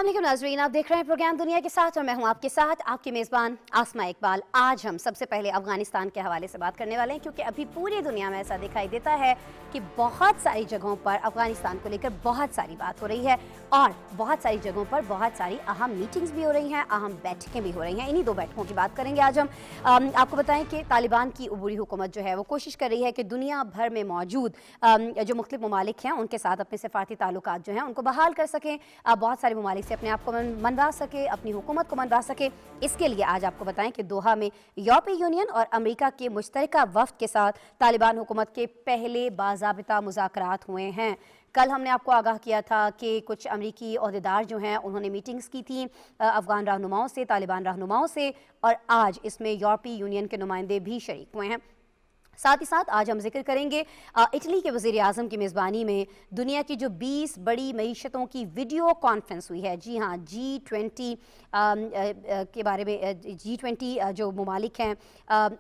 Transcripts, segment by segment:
अस्सलाम नाज़रीन, आप देख रहे हैं प्रोग्राम दुनिया के साथ और मैं हूं आपके साथ आपकी मेज़बान आसमा इकबाल। आज हम सबसे पहले अफ़गानिस्तान के हवाले से बात करने वाले हैं क्योंकि अभी पूरी दुनिया में ऐसा दिखाई देता है कि बहुत सारी जगहों पर अफ़गानिस्तान को लेकर बहुत सारी बात हो रही है और बहुत सारी जगहों पर बहुत सारी अहम मीटिंग्स भी हो रही हैं, अहम बैठकें भी हो रही हैं। इन्हीं दो बैठकों की बात करेंगे आज हम। आपको बताएं कि तालिबान की उबूरी हुकूमत जो है वो कोशिश कर रही है कि दुनिया भर में मौजूद जो मुख्तलिफ ममालिक हैं उनके साथ अपने सफारती ताल्लुकात जो हैं उनको बहाल कर सकें, बहुत सारे ममालिक से अपने आप को मनवा सके, अपनी हुकूमत को मनवा सके। इसके लिए आज आपको बताएं कि दोहा में यूरोपीय यूनियन और अमेरिका के मुश्तरका वफ्द के साथ तालिबान हुकूमत के पहले बाज़ाबिता मुज़ाकरात हुए हैं। कल हमने आपको आगाह किया था कि कुछ अमरीकी ओहदेदार जो हैं उन्होंने मीटिंग्स की थी अफ़गान रहनुमाओं से, तालिबान रहनुमाओं से, और आज इसमें यूरोपीय यूनियन के नुमाइंदे भी शरीक हुए हैं। साथ ही साथ आज हम जिक्र करेंगे इटली के वज़ीर आज़म की मेज़बानी में दुनिया की जो 20 बड़ी मईशतों की वीडियो कॉन्फ्रेंस हुई है। जी हाँ, G20 के बारे में G20 जो ममालिक हैं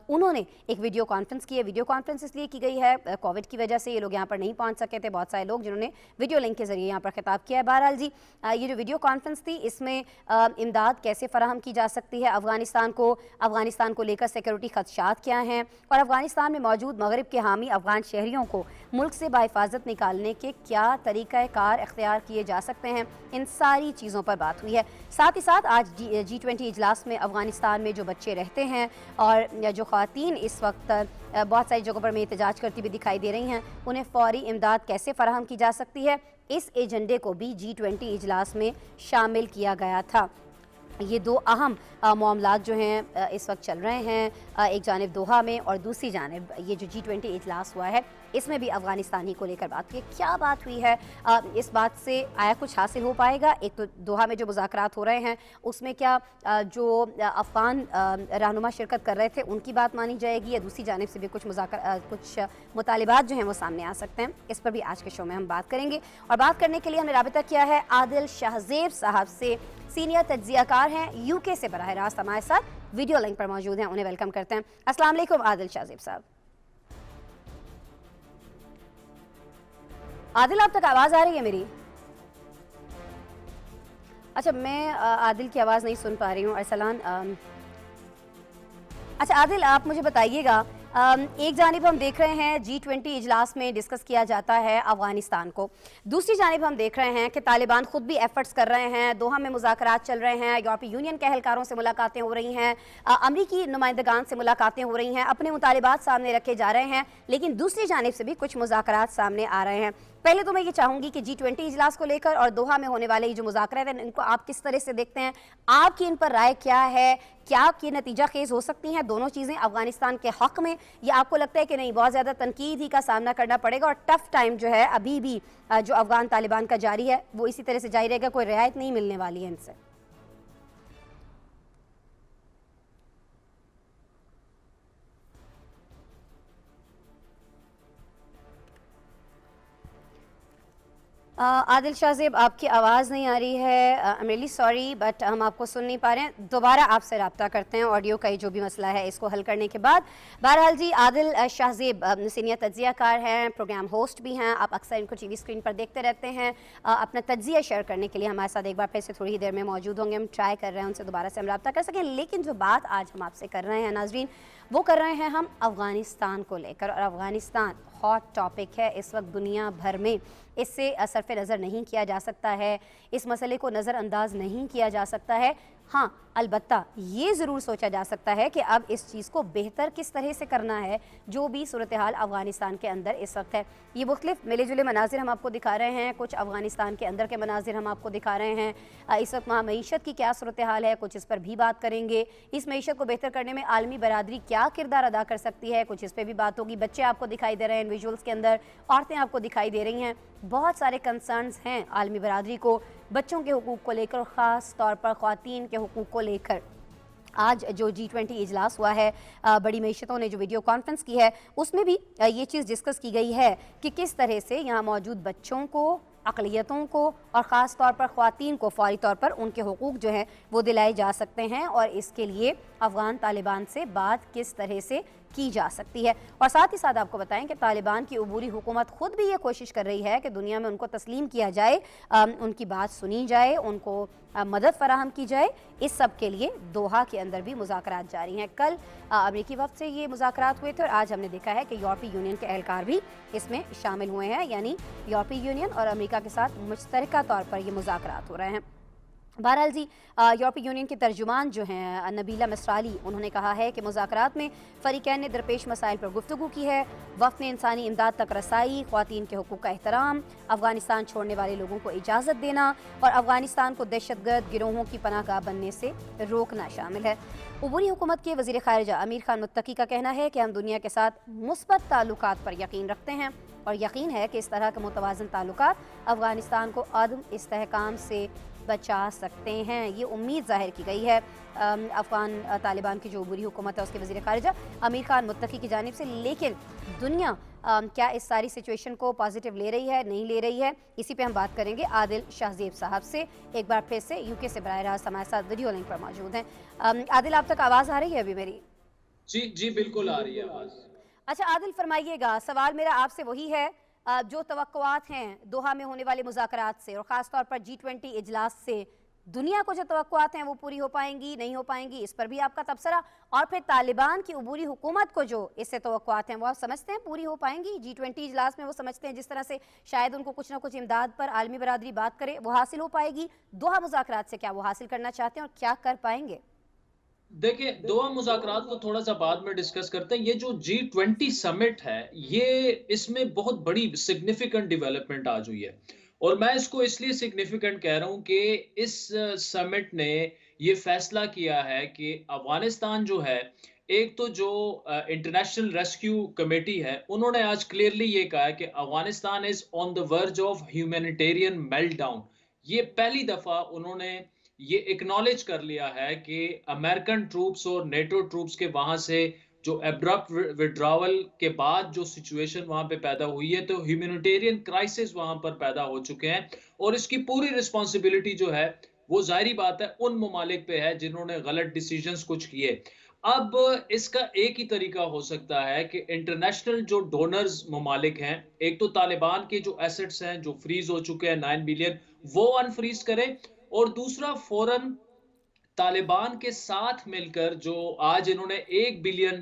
उन्होंने एक वीडियो कॉन्फ्रेंस की है। वीडियो कॉन्फ्रेंस इसलिए की गई है, कोविड की वजह से ये लोग यहाँ पर नहीं पहुँच सके थे, बहुत सारे लोग जिन्होंने वीडियो लिंक के ज़रिए यहाँ पर खिताब किया है। बहरहाल जी, ये जो वीडियो कॉन्फ्रेंस थी इसमें इमदाद कैसे फ़राहम की जा सकती है अफ़गानिस्तान को लेकर सिक्योरिटी खदशात क्या हैं और अफ़गानिस्तान में मौजूद मगरिब के हामी अफ़गान शहरियों को मुल्क से बाहिफाजत निकालने के क्या तरीक़ाकार इख्तियार किए जा सकते हैं, इन सारी चीज़ों पर बात हुई है। साथ ही साथ आज G20 इजलास में अफ़गानिस्तान में जो बच्चे रहते हैं और जो ख़वातीन इस वक्त बहुत सारी जगहों पर में एहतजाज करती भी दिखाई दे रही हैं, उन्हें फ़ौरी इमदाद कैसे फ़राहम की जा सकती है, इस एजेंडे को भी G20 इजलास में शामिल किया गया था। ये दो अहम मामलात जो हैं इस वक्त चल रहे हैं, एक जानिब दोहा में और दूसरी जानिब ये जो G20 इजलास हुआ है इसमें भी अफ़गानिस्तान ही को लेकर बात की। क्या बात हुई है, इस बात से आया कुछ हासिल हो पाएगा? एक तो दोहा में जो मुज़ाकरात हो रहे हैं उसमें क्या जो अफ़गान रहनुमा शिरकत कर रहे थे उनकी बात मानी जाएगी या दूसरी जानिब से भी कुछ मुतालिबात जो हैं वो सामने आ सकते हैं? इस पर भी आज के शो में हम बात करेंगे और बात करने के लिए हमने राबिता किया है आदिल शाहज़ेब साहब से। सीनियर तज्ज़ियाकार हैं, यूके से बराह रास्त हमारे साथ वीडियो लिंक पर मौजूद हैं, उन्हें वेलकम करते हैं। अस्सलाम वालेकुम आदिल शाहज़ेब साहब। आदिल, आप तक आवाज़ आ रही है मेरी? अच्छा, मैं आदिल की आवाज़ नहीं सुन पा रही हूँ। अरसलान, अच्छा आदिल, आप मुझे बताइएगा, एक जानिब हम देख रहे हैं G20 इजलास में डिस्कस किया जाता है अफ़गानिस्तान को, दूसरी जानिब हम देख रहे हैं कि तालिबान खुद भी एफर्ट्स कर रहे हैं, दोहा में मुज़ाकरात चल रहे हैं, यूरोपीय यूनियन के एहलकारों से मुलाकातें हो रही हैं, अमरीकी नुमाइंदगान से मुलाकातें हो रही हैं, अपने मुतालिबात सामने रखे जा रहे हैं, लेकिन दूसरी जानिब से भी कुछ मुज़ाकरात सामने आ रहे हैं। पहले तो मैं ये चाहूँगी कि G20 इजलास को लेकर और दोहा में होने वाले ये जो मुज़ाकरात हैं इनको आप किस तरह से देखते हैं, आपकी इन पर राय क्या है? क्या ये नतीजा खेज हो सकती हैं दोनों चीज़ें अफ़गानिस्तान के हक़ में, या आपको लगता है कि नहीं, बहुत ज़्यादा तनकीद ही का सामना करना पड़ेगा और टफ़ टाइम जो है अभी भी जो अफ़गान तालिबान का जारी है वो इसी तरह से जारी रहेगा, कोई रियायत नहीं मिलने वाली है इनसे? आदिल शाहज़ेब, आपकी आवाज़ नहीं आ रही है। I am really sorry but हम आपको सुन नहीं पा रहे हैं। दोबारा आपसे रब्ता करते हैं ऑडियो का जो भी मसला है इसको हल करने के बाद। बहरहाल जी, आदिल शाहज़ेब सीनियर तज्ज़ियाकार हैं, प्रोग्राम होस्ट भी हैं, आप अक्सर इनको टीवी स्क्रीन पर देखते रहते हैं। अपना तज्ज़िया शेयर करने के लिए हमारे साथ एक बार फिर से थोड़ी ही देर में मौजूद होंगे। हम ट्राई कर रहे हैं उनसे दोबारा से हम रब्ता कर सकें, लेकिन जो बात आज हम आपसे कर रहे हैं नाज़रीन, वो कर रहे हैं हम अफ़गानिस्तान को लेकर, और अफ़गानिस्तान हॉट टॉपिक है इस वक्त दुनिया भर में। इससे सरफ़ नज़र नहीं किया जा सकता है, इस मसले को नज़रअंदाज नहीं किया जा सकता है। हाँ, अलबत्ता ये ज़रूर सोचा जा सकता है कि अब इस चीज़ को बेहतर किस तरह से करना है, जो भी सूरत हाल अफ़गानिस्तान के अंदर इस वक्त है। ये मुख्तलिफ मिले जुले मनाजिर हम आपको दिखा रहे हैं, कुछ अफ़गानिस्तान के अंदर के मनाजिर हम आपको दिखा रहे हैं। इस वक्त वहाँ मईशत की क्या सूरत हाल है, कुछ इस पर भी बात करेंगे। इस मईशत को बेहतर करने में आलमी बरादरी क्या किरदार अदा कर सकती है, कुछ इस पर भी बात होगी। बच्चे आपको दिखाई दे रहे हैं विजुअल्स के अंदर, औरतें आपको दिखाई दे रही हैं, बहुत सारे कंसर्न्स हैं आलमी बरादरी को बच्चों के हुकूक़ को लेकर, ख़ास तौर पर ख़वातीन के हुकूक़ को लेकर। आज जो G20 इजलास हुआ है, बड़ी मईशतों ने जो वीडियो कॉन्फ्रेंस की है उसमें भी ये चीज़ डिस्कस की गई है कि किस तरह से यहाँ मौजूद बच्चों को, अक़लियतों को और ख़ास तौर पर ख़वातीन को फ़ौरी तौर पर उनके हुकूक़ जो हैं वो दिलाए जा सकते हैं, और इसके लिए अफ़गान तालिबान से बात किस तरह से کی جا سکتی ہے۔ اور ساتھ ہی ساتھ آپ کو بتائیں کہ طالبان کی عبوری حکومت خود بھی یہ کوشش کر رہی ہے کہ دنیا میں ان کو تسلیم کیا جائے، ان کی بات سنی جائے، ان کو مدد فراہم کی جائے۔ اس سب کے لیے دوحہ کے اندر بھی مذاکرات جاری ہیں۔ کل امریکی وفد سے یہ مذاکرات ہوئے تھے اور آج ہم نے دیکھا ہے کہ یورپی یونین کے اہلکار بھی اس میں شامل ہوئے ہیں، یعنی یورپی یونین اور امریکہ کے ساتھ مشترکہ طور پر یہ مذاکرات ہو رہے ہیں۔ بہرحال جی، یورپی یونین کے ترجمان جو ہیں نبیلہ مسرالی، انہوں نے کہا ہے کہ مذاکرات میں فریقین نے درپیش مسائل پر گفتگو کی ہے۔ وفد نے انسانی امداد تک رسائی، خواتین کے حقوق کا احترام، افغانستان چھوڑنے والے لوگوں کو اجازت دینا اور افغانستان کو دہشت گرد گروہوں کی پناہ گاہ بننے سے روکنا شامل ہے۔ عبوری حکومت کے وزیر خارجہ امیر خان متقی کا کہنا ہے کہ ہم دنیا کے ساتھ مثبت تعلقات پر یقین رکھتے ہیں اور یقین ہے کہ اس طرح کے متوازن تعلقات افغانستان کو عدم استحکام سے بچا سکتے ہیں۔ یہ امید ظاہر کی گئی ہے افغان طالبان کی جو عبوری حکومت ہے اس کے وزیر خارجہ امیر خان متقی کی جانب سے۔ لیکن دنیا کیا اس ساری سچویشن کو پازیٹیو لے رہی ہے، نہیں لے رہی ہے، اسی پہ ہم بات کریں گے عادل شاہزیب صاحب سے۔ ایک بار پھر سے یو کے سے براہ راست ہمارے ساتھ ویڈیو لنک پر موجود ہیں۔ عادل، آپ تک آواز آ رہی ہے ابھی میری؟ جی بالکل آ رہی ہے آواز۔ اچھا عادل، فرمائیے گا، سوال میرا آپ سے وہی ہے، جو توقعات ہیں دوحہ میں ہونے والے مذاکرات سے اور خاص طور پر G20 اجلاس سے، دنیا کو جو توقعات ہیں وہ پوری ہو پائیں گی، نہیں ہو پائیں گی، اس پر بھی آپ کا تبصرہ، اور پھر طالبان کی عبوری حکومت کو جو اس سے توقعات ہیں وہ آپ سمجھتے ہیں پوری ہو پائیں گی G20 اجلاس میں؟ وہ سمجھتے ہیں جس طرح سے شاید ان کو کچھ نہ کچھ امداد پر عالمی برادری بات کرے وہ حاصل ہو پائے گی؟ دوحہ مذاکرات سے کیا وہ حاصل کرنا چاہتے ہیں اور کیا کر پائیں گے؟ دیکھیں، دوحہ مذاکرات کو تھوڑا سا بعد میں ڈسکس کرتے ہیں۔ یہ جو G20 سمٹ ہے، یہ اس میں بہت بڑی سگنیفیکنٹ ڈیولپمنٹ آج ہوئی ہے، اور میں اس کو اس لیے سگنیفیکنٹ کہہ رہا ہوں کہ اس سمٹ نے یہ فیصلہ کیا ہے کہ افغانستان جو ہے، ایک تو جو انٹرنیشنل ریسکیو کمیٹی ہے، انہوں نے آج کلیئرلی یہ کہا ہے کہ افغانستان از آن دا ورج آف ہیومینیٹیرین میلٹ ڈاؤن۔ یہ پہلی دفعہ انہوں نے یہ اکنالج کر لیا ہے کہ امریکن ٹروپس اور نیٹو ٹروپس کے وہاں سے جو ایبرپٹ وڈراول کے بعد جو سچویشن وہاں پہ پیدا ہوئی ہے، تو ہیومینیٹیرین کرائسس وہاں پر پیدا ہو چکے ہیں، اور اس کی پوری رسپانسبلٹی جو ہے وہ ظاہری بات ہے ان ممالک پہ ہے جنہوں نے غلط ڈیسیجنز کچھ کیے۔ اب اس کا ایک ہی طریقہ ہو سکتا ہے کہ انٹرنیشنل جو ڈونرز ممالک ہیں، ایک تو طالبان کے جو ایسٹس ہیں جو فریز ہو چکے ہیں 9 بلین، وہ انفریز کریں، اور دوسرا فوراً طالبان کے ساتھ مل کر جو آج انہوں نے $1 بلین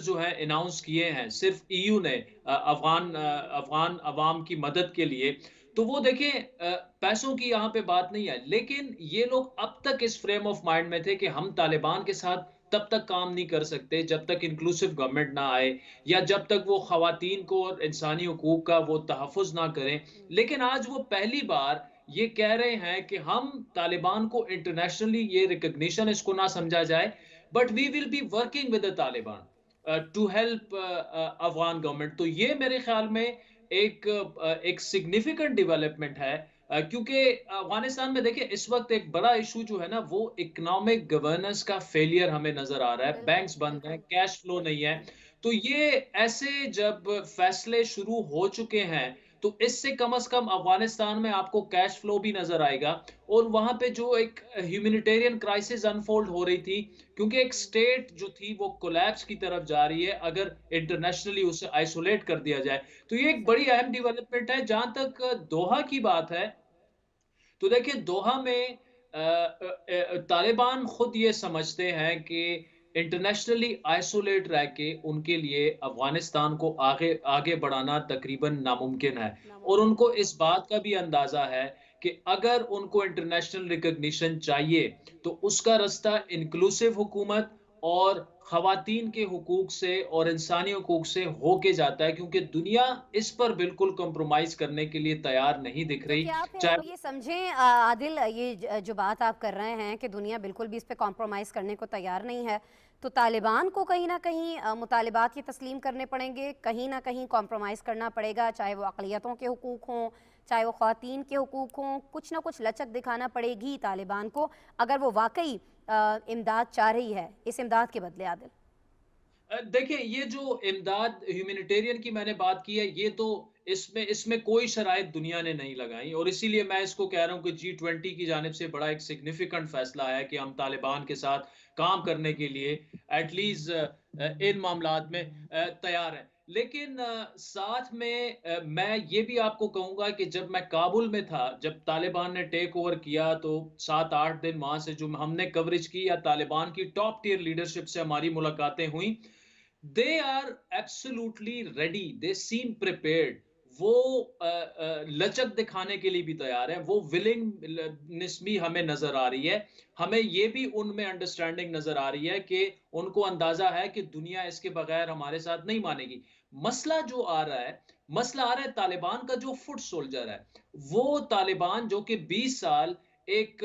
جو ہے اناؤنس کیے ہیں صرف EU نے افغان عوام کی مدد کے لیے، تو وہ دیکھیں پیسوں کی یہاں پہ بات نہیں ہے، لیکن یہ لوگ اب تک اس فریم آف مائنڈ میں تھے کہ ہم طالبان کے ساتھ تب تک کام نہیں کر سکتے جب تک انکلوسیو گورنمنٹ نہ آئے، یا جب تک وہ خواتین کو اور انسانی حقوق کا وہ تحفظ نہ کریں۔ لیکن آج وہ پہلی بار یہ کہہ رہے ہیں کہ ہم طالبان کو انٹرنیشنلی یہ ریکگنیشن اس کو نہ سمجھا جائے، but we will be working with Taliban to help Afghan government. تو یہ میرے خیال میں ایک سگنیفیکنٹ ڈیولپمنٹ ہے، کیونکہ افغانستان میں دیکھیں اس وقت ایک بڑا ایشو جو ہے نا، وہ اکنامک گورننس کا فیلئر ہمیں نظر آ رہا ہے۔ بینکس بند ہیں، کیش فلو نہیں ہے، تو یہ ایسے جب فیصلے شروع ہو چکے ہیں تو اس سے کم از کم افغانستان میں آپ کو کیش فلو بھی نظر آئے گا، اور وہاں پہ جو ایک ہیومینیٹیرین کرائسس انفولڈ ہو رہی تھی، کیونکہ ایک سٹیٹ جو تھی وہ کولیپس کی طرف جا رہی ہے اگر انٹرنیشنلی اسے آئسولیٹ کر دیا جائے، تو یہ ایک بڑی اہم ڈیولپمنٹ ہے۔ جہاں تک دوحہ کی بات ہے، تو دیکھیں دوحہ میں طالبان خود یہ سمجھتے ہیں کہ انٹرنیشنلی آئسولیٹ رہ کے ان کے لیے افغانستان کو آگے بڑھانا تقریباً ناممکن ہے، اور ان کو اس بات کا بھی اندازہ ہے کہ اگر ان کو انٹرنیشنل ریکگنیشن چاہیے تو اس کا رستہ انکلوسیو حکومت اور خواتین کے حقوق سے اور انسانی حقوق سے ہو کے جاتا ہے، کیونکہ دنیا اس پر بالکل کمپرومائز کرنے کے لیے تیار نہیں دکھ تو رہی۔ کیا پھر چاہے ہم یہ سمجھیں عادل، یہ جو بات آپ کر رہے ہیں کہ دنیا بالکل بھی اس پہ کمپرومائز کرنے کو تیار نہیں ہے، تو طالبان کو کہیں نہ کہیں مطالبات یہ تسلیم کرنے پڑیں گے، کہیں نہ کہیں کمپرومائز کرنا پڑے گا، چاہے وہ اقلیتوں کے حقوق ہوں، چاہے وہ خواتین کے حقوق ہوں، کچھ نہ کچھ لچک دکھانا پڑے گی طالبان کو اگر وہ واقعی امداد چاہ رہی ہے اس امداد کے بدلے؟ عادل دیکھیں، یہ جو امداد ہیومینیٹیرین کی میں نے بات کی ہے، یہ تو اس میں کوئی شرائط دنیا نے نہیں لگائی، اور اسی لیے میں اس کو کہہ رہا ہوں کہ G20 کی جانب سے بڑا ایک سگنیفیکنٹ فیصلہ ہے کہ ہم طالبان کے ساتھ کام کرنے کے لیے ایٹ لیسٹ ان معاملات میں تیار ہیں. لیکن ساتھ میں میں یہ بھی آپ کو کہوں گا کہ جب میں کابل میں تھا، جب طالبان نے ٹیک اوور کیا، تو 7-8 دن وہاں سے جو ہم نے کوریج کی یا طالبان کی ٹاپ ٹیئر لیڈرشپ سے ہماری ملاقاتیں ہوئیں، they are absolutely ready, they seem prepared. وہ لچک دکھانے کے لیے بھی تیار ہیں، وہ ولنگنس بھی ہمیں نظر آ رہی ہے. ہمیں یہ بھی ان میں انڈرسٹینڈنگ نظر آ رہی ہے کہ ان کو اندازہ ہے کہ دنیا اس کے بغیر ہمارے ساتھ نہیں مانے گی. مسئلہ جو آ رہا ہے، مسئلہ آ رہا ہے طالبان کا جو فٹ سولجر ہے، وہ طالبان جو کہ 20 سال ایک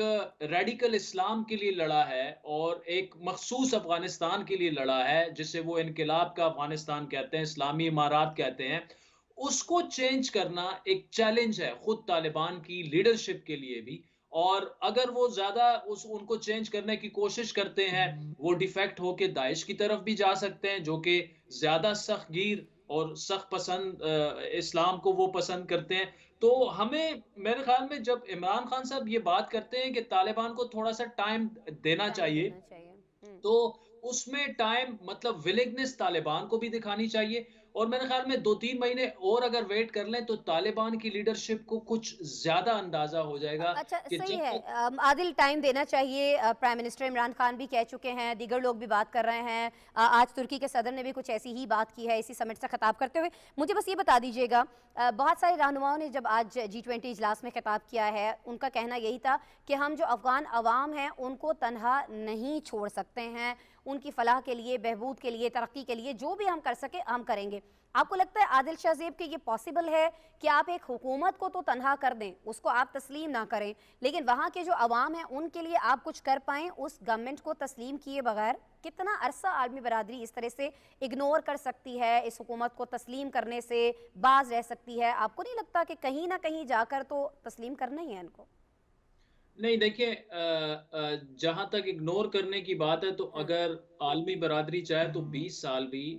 ریڈیکل اسلام کے لیے لڑا ہے اور ایک مخصوص افغانستان کے لیے لڑا ہے، جسے وہ انقلاب کا افغانستان کہتے ہیں، اسلامی امارات کہتے ہیں، اس کو چینج کرنا ایک چیلنج ہے خود طالبان کی لیڈرشپ کے لیے بھی. اور اگر وہ زیادہ ان کو چینج کرنے کی کوشش کرتے ہیں، وہ ڈیفیکٹ ہو کے داعش کی طرف بھی جا سکتے ہیں، جو کہ زیادہ سخت گیر اور سخت پسند اسلام کو وہ پسند کرتے ہیں. تو ہمیں میرے خیال میں جب عمران خان صاحب یہ بات کرتے ہیں کہ طالبان کو تھوڑا سا ٹائم دینا ٹائم چاہیے، دینا چاہیے. تو اس میں ٹائم مطلب ولنگنس طالبان کو بھی دکھانی چاہیے. اور میرے خیال میں 2-3 مہینے اور اگر ویٹ کر لیں تو طالبان کی لیڈرشپ کو کچھ زیادہ اندازہ ہو جائے گا اچھا کہ صحیح جب ہے. تک عادل ٹائم دینا چاہیے. پرائم منسٹر عمران خان بھی کہہ چکے ہیں، دیگر لوگ بھی بات کر رہے ہیں. آج ترکی کے صدر نے بھی کچھ ایسی ہی بات کی ہے اسی سمٹ سے خطاب کرتے ہوئے. مجھے بس یہ بتا دیجیے گا، بہت سارے رہنماؤں نے جب آج G20 اجلاس میں خطاب کیا ہے، ان کا کہنا یہی تھا کہ ہم جو افغان عوام ہیں ان کو تنہا نہیں چھوڑ سکتے ہیں، ان کی فلاح کے لیے، بہبود کے لیے، ترقی کے لیے جو بھی ہم کر سکے ہم کریں گے. آپ کو لگتا ہے عادل شاہ زیب کہ یہ پاسبل ہے کہ آپ ایک حکومت کو تو تنہا کر دیں، اس کو آپ تسلیم نہ کریں، لیکن وہاں کے جو عوام ہیں ان کے لیے آپ کچھ کر پائیں اس گورنمنٹ کو تسلیم کیے بغیر؟ کتنا عرصہ عالمی برادری اس طرح سے اگنور کر سکتی ہے، اس حکومت کو تسلیم کرنے سے باز رہ سکتی ہے؟ آپ کو نہیں لگتا کہ کہیں نہ کہیں جا کر تو تسلیم کرنا ہی ہے ان کو؟ نہیں دیکھیں، جہاں تک اگنور کرنے کی بات ہے تو ہاں. اگر عالمی برادری چاہے تو 20 سال بھی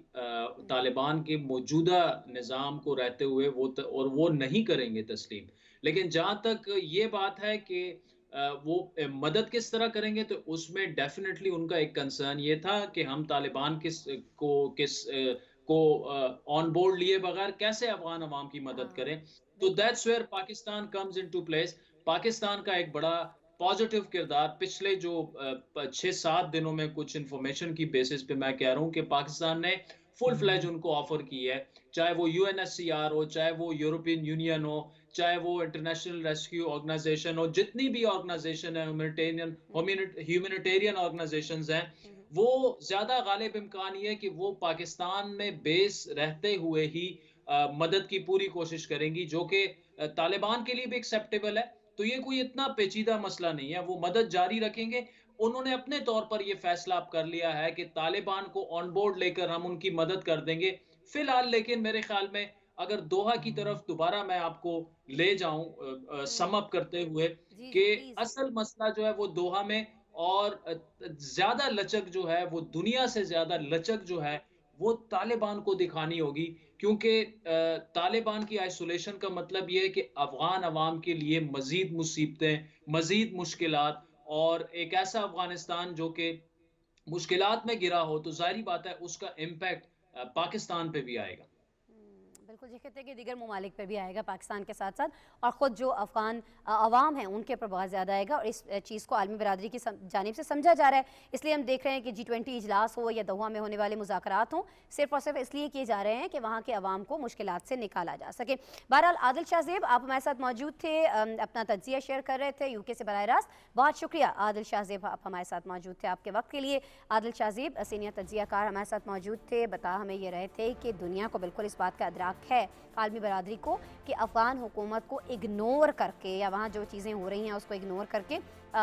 طالبان کے موجودہ نظام کو رہتے ہوئے اور وہ نہیں کریں گے تسلیم. لیکن جہاں تک یہ بات ہے کہ وہ مدد کس طرح کریں گے، تو اس میں ڈیفینیٹلی ان کا ایک کنسرن یہ تھا کہ ہم طالبان کو آن بورڈ لیے بغیر کیسے افغان عوام کی مدد ہاں کریں. تو بالکل. That's where Pakistan comes into place. Pakistan کا ایک بڑا پازیٹیو کردار پچھلے جو 6-7 دنوں میں کچھ انفارمیشن کی بیسس پہ میں کہہ رہا ہوں کہ پاکستان نے فل فلیج ان کو آفر کی ہے، چاہے وہ UNSCR ہو، چاہے وہ یورپین یونین ہو، چاہے وہ انٹرنیشنل ریسکیو آرگنائزیشن ہو، جتنی بھی آرگنائزیشن ہیں ہیومینیٹیرین آرگنائزیشنز ہیں، وہ زیادہ غالب امکان یہ ہے کہ وہ پاکستان میں بیس رہتے ہوئے ہی مدد کی پوری کوشش کریں گی، جو کہ طالبان کے لیے بھی ایکسیپٹیبل ہے. تو یہ کوئی اتنا پیچیدہ مسئلہ نہیں ہے، وہ مدد جاری رکھیں گے. انہوں نے اپنے طور پر یہ فیصلہ اب کر لیا ہے کہ طالبان کو آن بورڈ لے کر ہم ان کی مدد کر دیں گے فی الحال. لیکن میرے خیال میں اگر دوحہ کی طرف دوبارہ میں آپ کو لے جاؤں سم اپ کرتے ہوئے، جی کہ جی پلیز. اصل مسئلہ جو ہے وہ دوحہ میں، اور زیادہ لچک جو ہے وہ دنیا سے زیادہ لچک جو ہے وہ طالبان کو دکھانی ہوگی. کیونکہ طالبان کی آئسولیشن کا مطلب یہ ہے کہ افغان عوام کے لیے مزید مصیبتیں، مزید مشکلات، اور ایک ایسا افغانستان جو کہ مشکلات میں گرا ہو، تو ظاہری بات ہے اس کا امپیکٹ پاکستان پہ بھی آئے گا. بالکل یہ کہتے ہیں کہ دیگر ممالک پہ بھی آئے گا پاکستان کے ساتھ ساتھ، اور خود جو افغان عوام ہیں ان کے پر بہت زیادہ آئے گا، اور اس چیز کو عالمی برادری کی جانب سے سمجھا جا رہا ہے. اس لیے ہم دیکھ رہے ہیں کہ G20 اجلاس ہو یا دوحہ میں ہونے والے مذاکرات ہوں، صرف اور صرف اس لیے کیے جا رہے ہیں کہ وہاں کے عوام کو مشکلات سے نکالا جا سکے. بہرحال عادل شاہ زیب آپ ہمارے ساتھ موجود تھے، اپنا تجزیہ شیئر کر رہے تھے UK سے براہ راست. بہت شکریہ عادل شاہ زیب، آپ ہمارے ساتھ موجود تھے، آپ کے وقت کے لیے. عادل شاہ زیب سینئر تجزیہ کار ہمارے ساتھ موجود تھے، بتا ہمیں یہ رہے تھے کہ دنیا کو بالکل اس بات کا ادراک ہے، عالمی برادری کو، کہ افغان حکومت کو اگنور کر کے یا وہاں جو چیزیں ہو رہی ہیں اس کو اگنور کر کے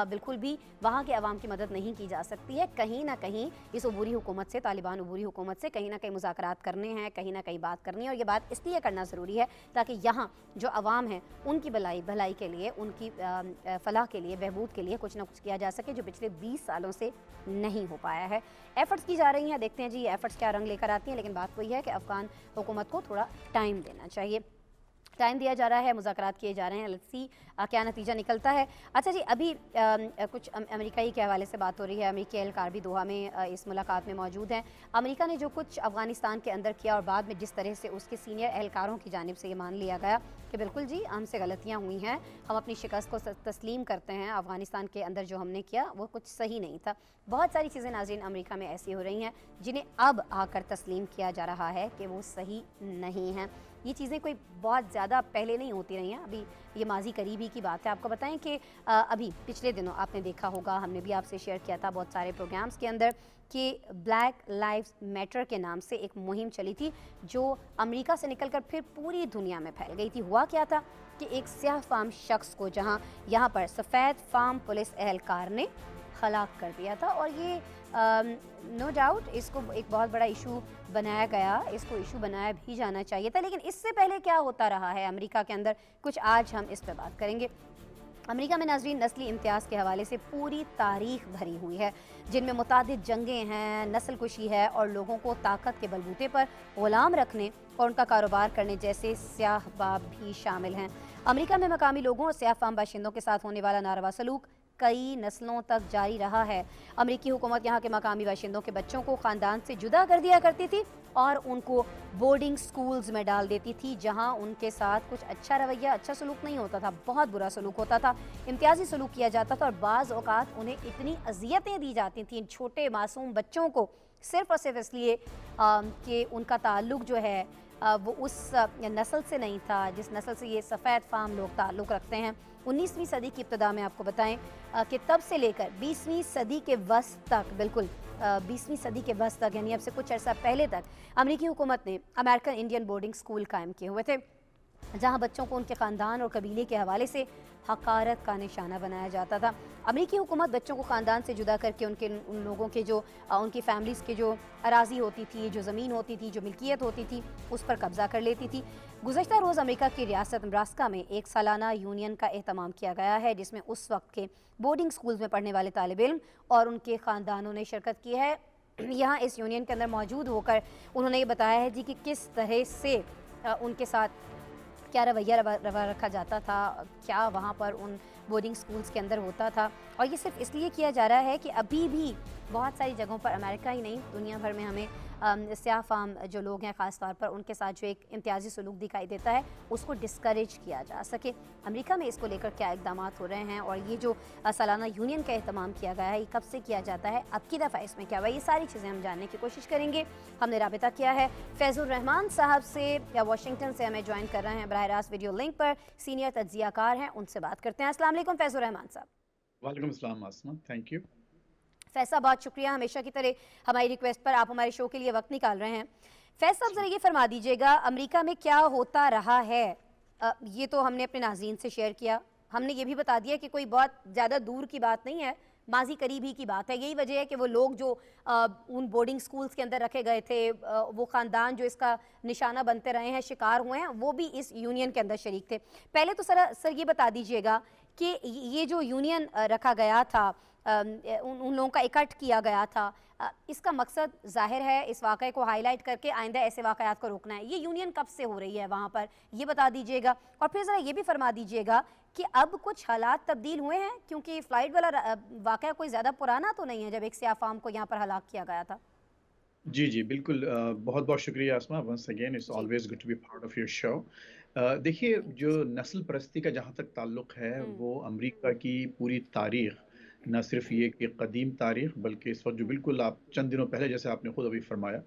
بالکل بھی وہاں کے عوام کی مدد نہیں کی جا سکتی ہے. کہیں نہ کہیں اس عبوری حکومت سے، طالبان عبوری حکومت سے کہیں نہ کہیں مذاکرات کرنے ہیں، کہیں نہ کہیں بات کرنی ہے، اور یہ بات اس لیے کرنا ضروری ہے تاکہ یہاں جو عوام ہیں ان کی بھلائی کے لیے، ان کی فلاح کے لیے، بہبود کے لیے کچھ نہ کچھ کیا جا سکے، جو پچھلے 20 سالوں سے نہیں ہو پایا ہے. ایفرٹس کی جا رہی ہیں، دیکھتے ہیں جی یہ ایفرٹس کیا رنگ لے کر آتی ہیں، لیکن بات وہی ہے کہ افغان حکومت کو تھوڑا ٹائم دینا چاہیے. टाइम दिया जा रहा है, मुज़ाकरात किए जा रहे हैं, लेट्स सी क्या नतीजा निकलता है। अच्छा जी, अभी कुछ अमेरिकाई के हवाले से बात हो रही है, अमेरिकी एहलकार भी दोहा में इस मुलाकात में मौजूद हैं। अमेरिका ने जो कुछ अफ़गानिस्तान के अंदर किया और बाद में जिस तरह से उसके सीनियर एहलकारों की जानिब से ये मान लिया गया कि बिल्कुल जी हमसे गलतियाँ हुई हैं, हम अपनी शिकस्त को तस्लीम करते हैं, अफ़गानिस्तान के अंदर जो हमने किया वो कुछ सही नहीं था। बहुत सारी चीज़ें नाज़रीन अमेरिका में ऐसी हो रही हैं जिन्हें अब आकर तस्लीम किया जा रहा है कि वो सही नहीं हैं। ये चीज़ें कोई बहुत ज़्यादा पहले नहीं होती रही हैं, अभी ये माजी करीबी की बात है। आपको बताएं कि अभी पिछले दिनों आपने देखा होगा, हमने भी आपसे शेयर किया था बहुत सारे प्रोग्राम्स के अंदर कि ब्लैक लाइव्स मैटर के नाम से एक मुहिम चली थी जो अमेरिका से निकलकर फिर पूरी दुनिया में फैल गई थी। हुआ क्या था कि एक स्याह फाम शख्स को यहाँ पर सफ़ेद फाम पुलिस एहलकार ने हलाक कर दिया था और ये नो डाउट इसको एक बहुत बड़ा इशू बनाया गया, इसको इशू बनाया भी जाना चाहिए था। लेकिन इससे पहले क्या होता रहा है अमेरिका के अंदर, कुछ आज हम इस पर बात करेंगे। अमेरिका में नाज़रीन नस्ली इम्तियाज़ के हवाले से पूरी तारीख भरी हुई है, जिनमें मुतादिद जंगें हैं, नस्ल कुशी है और लोगों को ताकत के बलबूते पर ग़ुलाम रखने और उनका कारोबार करने जैसे स्याह बाब भी शामिल हैं। अमेरिका में मकामी लोगों और स्याह फाम बाशिंदों के साथ होने वाला नारवा सलूक कई नस्लों तक जारी रहा है। अमेरिकी हुकूमत यहाँ के मकामी बाशिंदों के बच्चों को ख़ानदान से जुदा कर दिया करती थी और उनको बोर्डिंग स्कूल्स में डाल देती थी, जहाँ उनके साथ कुछ अच्छा रवैया, अच्छा सलूक नहीं होता था, बहुत बुरा सलूक होता था, इम्तियाजी सलूक किया जाता था और बाज़ औक़ात उन्हें इतनी अजियतें दी जाती थी इन छोटे मासूम बच्चों को, सिर्फ़ और सिर्फ इसलिए कि उनका ताल्लुक़ जो है वो उस नस्ल से नहीं था जिस नस्ल से ये सफ़ेद फाम लोग ताल्लुक़ रखते हैं। 19वीं सदी की इब्तिदा में आपको बताएं कि तब से लेकर 20वीं सदी के वस्त तक, बिल्कुल 20वीं सदी के वस्त तक, यानी अब से कुछ अर्सा पहले तक अमेरिकी हुकूमत ने अमेरिकन इंडियन बोर्डिंग स्कूल कायम किए हुए थे, जहाँ बच्चों को उनके ख़ानदान और कबीले के हवाले से हकारत का निशाना बनाया जाता था। अमेरिकी हुकूमत बच्चों को ख़ानदान से जुदा करके उन लोगों के जो उनकी फैमिलीज़ के जो अराज़ी होती थी, जो ज़मीन होती थी, जो मिल्कियत होती थी, उस पर कब्ज़ा कर लेती थी। गुज़श्ता रोज़ अमेरिका की रियासत नेब्रास्का में एक सालाना यूनियन का एहतमाम किया गया है, जिसमें उस वक्त के बोर्डिंग स्कूल्स में पढ़ने वाले तालिब इल्म और उनके ख़ानदानों ने शिरकत की है। यहाँ इस यूनियन के अंदर मौजूद होकर उन्होंने ये बताया है जी कि किस तरह से उनके साथ क्या रवैया रवा रखा जाता था, क्या वहाँ पर उन बोर्डिंग स्कूल्स के अंदर होता था। और ये सिर्फ इसलिए किया जा रहा है कि अभी भी बहुत सारी जगहों पर, अमेरिका ही नहीं दुनिया भर में, हमें स्याह फाम जो लोग हैं ख़ास तौर पर उनके साथ जो एक इम्तियाजी सलूक दिखाई देता है उसको डिस्करेज किया जा सके। अमेरिका में इसको लेकर क्या इक़दाम हो रहे हैं और ये जो सालाना यूनियन का एहतमाम किया गया है ये कब से किया जाता है, अब की दफ़ा इसमें क्या हुआ, ये सारी चीज़ें हम जानने की कोशिश करेंगे। हमने राबिता किया है फैज़ुर रहमान साहब से, या वाशिंगटन से हमें ज्वाइन कर रहे हैं बराह रास्त वीडियो लिंक पर, सीनियर तज्ज़ियाकार हैं, उनसे बात करते हैं। अस्सलाम वालेकुम फैज़ुर रहमान साहब। वालेकुम अस्सलाम आसमा, थैंक यू। फैज़ साहब बहुत शुक्रिया, हमेशा की तरह हमारी रिक्वेस्ट पर आप हमारे शो के लिए वक्त निकाल रहे हैं। फैज़ साहब ज़रा ये फरमा दीजिएगा, अमेरिका में क्या होता रहा है, ये तो हमने अपने नाज़रीन से शेयर किया, हमने ये भी बता दिया कि कोई बहुत ज़्यादा दूर की बात नहीं है, माजी करीबी की बात है। यही वजह है कि वो लोग जो उन बोर्डिंग स्कूल्स के अंदर रखे गए थे, वो ख़ानदान जो इसका निशाना बनते रहे हैं, शिकार हुए हैं, वो भी इस यूनियन के अंदर शरीक थे। पहले तो सर ये बता दीजिएगा कि ये जो यूनियन रखा गया था, उन लोगों का इकट्ठ किया गया था, इसका मकसद ज़ाहिर है इस वाक़े को हाईलाइट करके आइंदा ऐसे वाक़यात को रोकना है। ये यूनियन कब से हो रही है वहाँ पर, ये बता दीजिएगा। और फिर ज़रा ये भी फरमा दीजिएगा कि अब कुछ हालात तब्दील हुए हैं, क्योंकि फ़्लाइट वाला वाक़या कोई ज़्यादा पुराना तो नहीं है जब एक स्याह फाम को यहाँ पर हलाक किया गया था। जी जी बिल्कुल, बहुत बहुत शुक्रिया आसमा, वंस अगेन इट्स जी always good to be part of your show. देखिए, जो नस्ल परस्ती का जहाँ तक ताल्लुक़ है, वो अमेरिका की पूरी तारीख़, न सिर्फ ये कि कदीम तारीख़, बल्कि इस वक्त जो बिल्कुल आप चंद दिनों पहले जैसे आपने खुद अभी फरमाया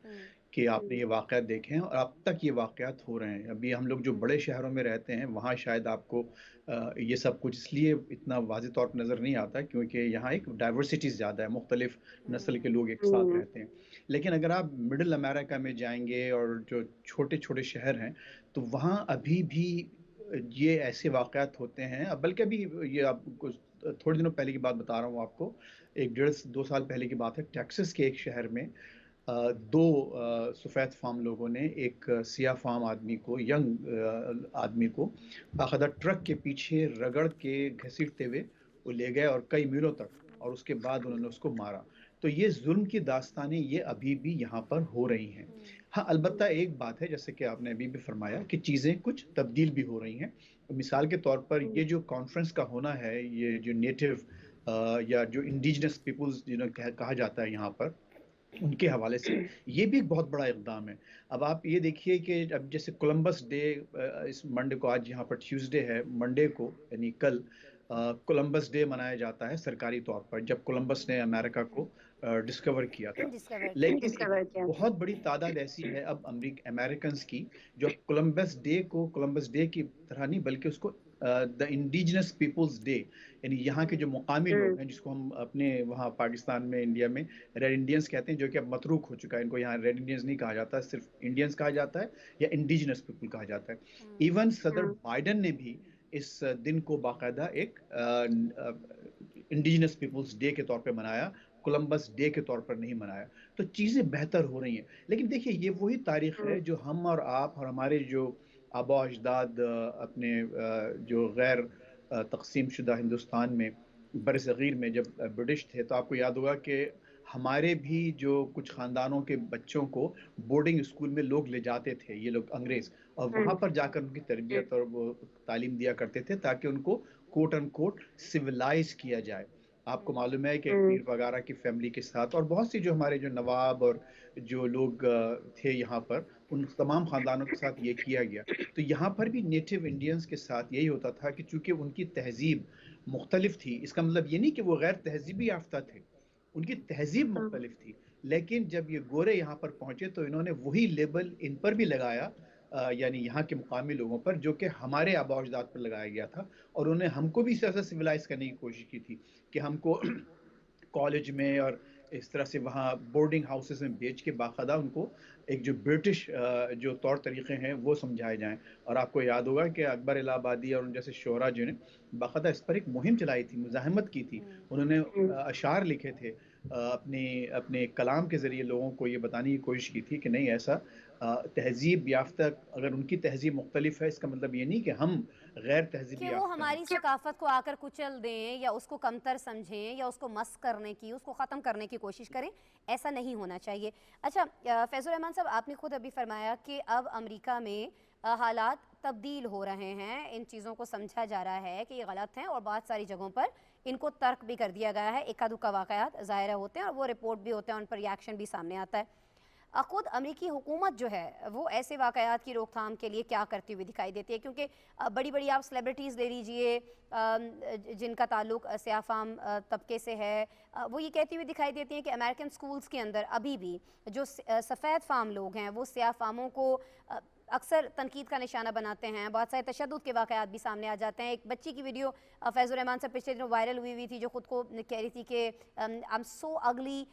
कि आपने ये वाक़यात देखे हैं और अब तक ये वाक़यात हो रहे हैं। अभी हम लोग जो बड़े शहरों में रहते हैं वहाँ शायद आपको ये सब कुछ इसलिए इतना वाज़ेह तौर पर नज़र नहीं आता क्योंकि यहाँ एक डाइवर्सिटीज़ ज़्यादा है, मुख्तलिफ नस्ल के लोग एक साथ रहते हैं। लेकिन अगर आप मिडिल अमेरिका में जाएंगे और जो छोटे छोटे शहर हैं, तो वहाँ अभी भी ये ऐसे वाक़यात होते हैं। अब बल्कि अभी ये आपको थोड़े दिनों पहले की बात बता रहा हूँ आपको, एक 1.5-2 साल पहले की बात है। टेक्सास के एक शहर में दो सफ़ेद फार्म लोगों ने एक सियाह फार्म आदमी को, यंग आदमी को बाकायदा ट्रक के पीछे रगड़ के घसीटते हुए वो ले गए और कई मीलों तक, और उसके बाद उन्होंने उसको मारा। تو یہ ظلم کی داستانیں یہ ابھی بھی یہاں پر ہو رہی ہیں. ہاں البتہ ایک بات ہے جیسے کہ آپ نے ابھی بھی فرمایا کہ چیزیں کچھ تبدیل بھی ہو رہی ہیں. مثال کے طور پر یہ جو کانفرنس کا ہونا ہے، یہ جو نیٹو یا جو انڈیجنس پیپلز جنہیں کہا جاتا ہے یہاں پر، ان کے حوالے سے یہ بھی ایک بہت بڑا اقدام ہے. اب آپ یہ دیکھیے کہ اب جیسے کولمبس ڈے، اس منڈے کو، آج یہاں پر ٹیوزڈے ہے، منڈے کو یعنی کل کولمبس ڈے منایا جاتا ہے سرکاری طور پر، جب کولمبس نے امریکہ کو ڈسکور کیا تھا. ڈسکور کیا. لیکن ایک بہت بڑی تعداد ایسی ہے اب امریکنز کی جو کولمبس ڈے کو کولمبس ڈے کی طرح نہیں، بلکہ اس کو دا انڈیجنس پیپلز ڈے، یعنی یہاں کے جو مقامی لوگ ہیں، جس کو ہم اپنے وہاں پاکستان میں، انڈیا میں ریڈ انڈینز کہتے ہیں، جو کہ اب متروک ہو چکا ہے. ان کو یہاں ریڈ انڈینز نہیں کہا جاتا، صرف انڈینز کہا جاتا ہے یا انڈیجنس پیپل کہا جاتا ہے. ایون صدر بائیڈن نے بھی اس دن کو باقاعدہ ایک انڈیجنس پیپلز ڈے کے طور پہ منایا، کولمبس ڈے کے طور پر نہیں منایا. تو چیزیں بہتر ہو رہی ہیں. لیکن دیکھیے یہ وہی تاریخ ہے جو ہم اور آپ اور ہمارے جو آبا و اجداد اپنے جو غیر تقسیم شدہ ہندوستان میں، بر صغیر میں جب برٹش تھے، تو آپ کو یاد ہوگا کہ ہمارے بھی جو کچھ خاندانوں کے بچوں کو بورڈنگ اسکول میں لوگ لے جاتے تھے، یہ لوگ انگریز، اور وہاں پر جا کر ان کی تربیت اور وہ تعلیم دیا کرتے تھے تاکہ ان کو کوٹ ان کوٹ سویلائز کیا جائے. آپ کو معلوم ہے کہ پیر وغیرہ کی فیملی کے ساتھ اور بہت سی جو ہمارے جو نواب اور جو لوگ تھے یہاں پر، ان تمام خاندانوں کے ساتھ یہ کیا گیا. تو یہاں پر بھی نیٹو انڈینز کے ساتھ یہی ہوتا تھا کہ چونکہ ان کی تہذیب مختلف تھی، اس کا مطلب یہ نہیں کہ وہ غیر تہذیبی یافتہ تھے، ان کی تہذیب مختلف تھی. لیکن جب یہ گورے یہاں پر پہنچے تو انہوں نے وہی لیبل ان پر بھی لگایا، یعنی یہاں کے مقامی لوگوں پر، جو کہ ہمارے آباء و اجداد پر لگایا گیا تھا. اور انہوں نے ہم کو بھی اس طرح سے سویلائز کرنے کی کوشش کی تھی کہ ہم کو کالج میں اور اس طرح سے وہاں بورڈنگ ہاؤسز میں بیچ کے باقاعدہ ان کو ایک جو برٹش جو طور طریقے ہیں وہ سمجھائے جائیں. اور آپ کو یاد ہوگا کہ اکبر الہ آبادی اور ان جیسے شعراء جو نے باقاعدہ اس پر ایک مہم چلائی تھی، مزاحمت کی تھی. انہوں نے اشعار لکھے تھے، اپنے کلام کے ذریعے لوگوں کو یہ بتانے کی کوشش کی تھی کہ نہیں، ایسا تہذیب یافتہ، اگر ان کی تہذیب مختلف ہے، اس کا مطلب یہ نہیں کہ ہم غیر تہذیبی کہ وہ یافتہ ہیں. ہماری ثقافت کو آ کر کچل دیں یا اس کو کمتر سمجھیں یا اس کو مسخ کرنے کی، اس کو ختم کرنے کی کوشش کریں. ایسا نہیں ہونا چاہیے. اچھا فیض الرحمان صاحب، آپ نے خود ابھی فرمایا کہ اب امریکہ میں حالات تبدیل ہو رہے ہیں، ان چیزوں کو سمجھا جا رہا ہے کہ یہ غلط ہیں، اور بہت ساری جگہوں پر ان کو ترک بھی کر دیا گیا ہے. اکا دکا واقعات ظاہر ہوتے ہیں اور وہ رپورٹ بھی ہوتے ہیں، ان پر ریاکشن بھی سامنے آتا ہے. خود امریکی حکومت جو ہے وہ ایسے واقعات کی روک تھام کے لیے کیا کرتی ہوئی دکھائی دیتی ہے؟ کیونکہ بڑی بڑی آپ سیلیبریٹیز لے لیجئے جن کا تعلق سیاہ فام طبقے سے ہے، وہ یہ کہتی ہوئی دکھائی دیتی ہیں کہ امریکن سکولز کے اندر ابھی بھی جو سفید فام لوگ ہیں وہ سیاہ فاموں کو اکثر تنقید کا نشانہ بناتے ہیں. بہت سارے تشدد کے واقعات بھی سامنے آ جاتے ہیں. ایک بچی کی ویڈیو فیض الرحمان سے پچھلے دنوں وائرل ہوئی تھی، جو خود کو کہہ رہی تھی کہ I'm so ugly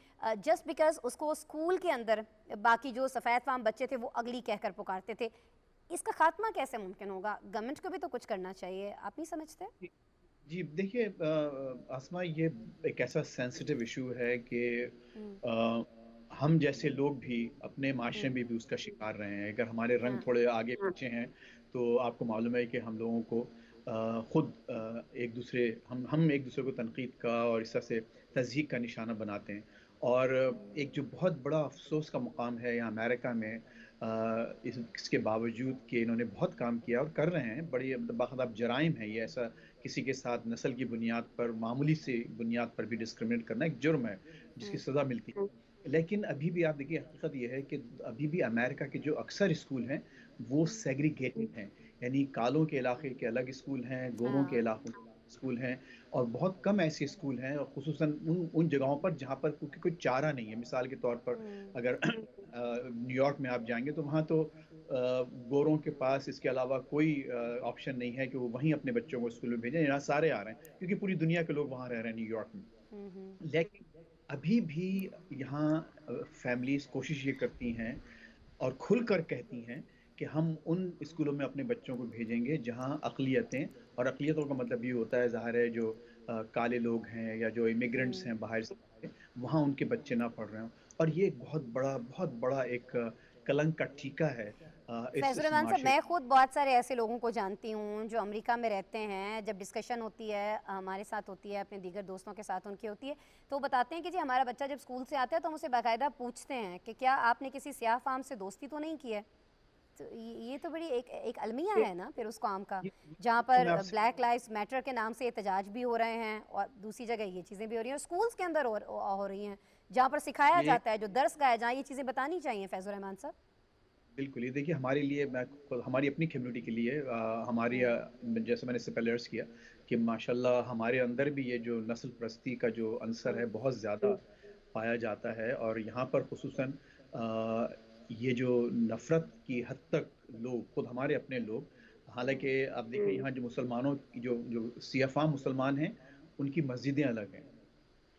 just because اس کو اسکول کے اندر باقی جو سفید فام بچے تھے وہ اگلی کہہ کر پکارتے تھے. اس کا خاتمہ کیسے ممکن ہوگا؟ گورنمنٹ کو بھی تو کچھ کرنا چاہیے، آپ نہیں سمجھتے؟ جی دیکھیے آسما، یہ ایک ایسا سینسٹیو ایشو ہے کہ ہم جیسے لوگ بھی اپنے معاشرے میں بھی اس کا شکار رہے ہیں. اگر ہمارے رنگ تھوڑے آگے پیچھے ہیں تو آپ کو معلوم ہے کہ ہم لوگوں کو خود ایک دوسرے ہم ایک دوسرے کو تنقید کا اور اس طرح سے تضحیک کا نشانہ بناتے ہیں. اور ایک جو بہت بڑا افسوس کا مقام ہے یہاں امریکہ میں، اس کے باوجود کہ انہوں نے بہت کام کیا اور کر رہے ہیں، بڑی باخبر جرائم ہے یہ. ایسا کسی کے ساتھ نسل کی بنیاد پر، معمولی سی بنیاد پر بھی ڈسکرمنیٹ کرنا ایک جرم ہے جس کی سزا ملتی ہے. لیکن ابھی بھی آپ دیکھیے، حقیقت یہ ہے کہ ابھی بھی امریکہ کے جو اکثر اسکول ہیں وہ سیگریگیٹڈ ہیں، یعنی کالوں کے علاقے کے الگ اسکول ہیں، گوروں کے علاقوں کے اسکول ہیں، اور بہت کم ایسے اسکول ہیں، اور خصوصاً ان جگہوں پر جہاں پر کوئی چارہ نہیں ہے. مثال کے طور پر اگر نیو یارک میں آپ جائیں گے تو وہاں تو گوروں کے پاس اس کے علاوہ کوئی آپشن نہیں ہے کہ وہ وہیں اپنے بچوں کو اسکول میں بھیجیں. یہاں سارے آ رہے ہیں کیونکہ پوری دنیا کے لوگ وہاں رہ رہے ہیں، نیو یارک میں. لیکن ابھی بھی یہاں فیملیز کوشش یہ کرتی ہیں اور کھل کر کہتی ہیں کہ ہم ان اسکولوں میں اپنے بچوں کو بھیجیں گے جہاں اقلیتیں، اور اقلیتوں کا مطلب یہ ہوتا ہے ظاہر ہے جو کالے لوگ ہیں یا جو امیگرنٹس ہیں باہر سے، وہاں ان کے بچے نہ پڑھ رہے ہوں. اور یہ ایک بہت بڑا ایک کلنک کا ٹیکہ ہے इस फैज़ुर-रहमान साहब, माशरे मैं खुद बहुत सारे ऐसे लोगों को जानती हूँ जो अमेरिका में रहते हैं। जब डिस्कशन होती है हमारे साथ होती है, अपने दीगर दोस्तों के साथ उनकी होती है, तो वो बताते हैं कि जी हमारा बच्चा जब स्कूल से आता है तो हम उसे बाकायदा पूछते हैं कि क्या आपने किसी सियाह फ़ार्म से दोस्ती तो नहीं की है? तो ये तो बड़ी एक अलमिया ये है ना फिर उस काम का, ये जहाँ तो मैं पर आपसे ब्लैक लाइव्स मैटर के नाम से एहतजाज भी हो रहे हैं और दूसरी जगह ये चीज़ें भी हो रही हैं और स्कूल्स के अंदर हो रही हैं, जहाँ पर सिखाया ये जाता है, जो दर्स गाया, जहाँ ये चीज़ें बतानी चाहिए फैज़ुर-रहमान साहब। बिल्कुल, ये देखिए हमारे लिए मैं खुद हमारी अपनी कम्युनिटी के लिए हमारी हुँ, जैसे मैंने इससे पहले अर्ज़ किया कि माशाल्लाह हमारे अंदर भी ये जो नस्ल परस्ती का जो अंसर है हुँ, बहुत ज़्यादा पाया जाता है और यहाँ पर ख़ुसूसन ये जो नफ़रत की हद तक लोग खुद हमारे अपने लोग हुँ, हालाँकि आप देखिए यहाँ जो मुसलमानों की जो जो सिया फ़ार्म मुसलमान हैं, उनकी मस्जिदें अलग हैं।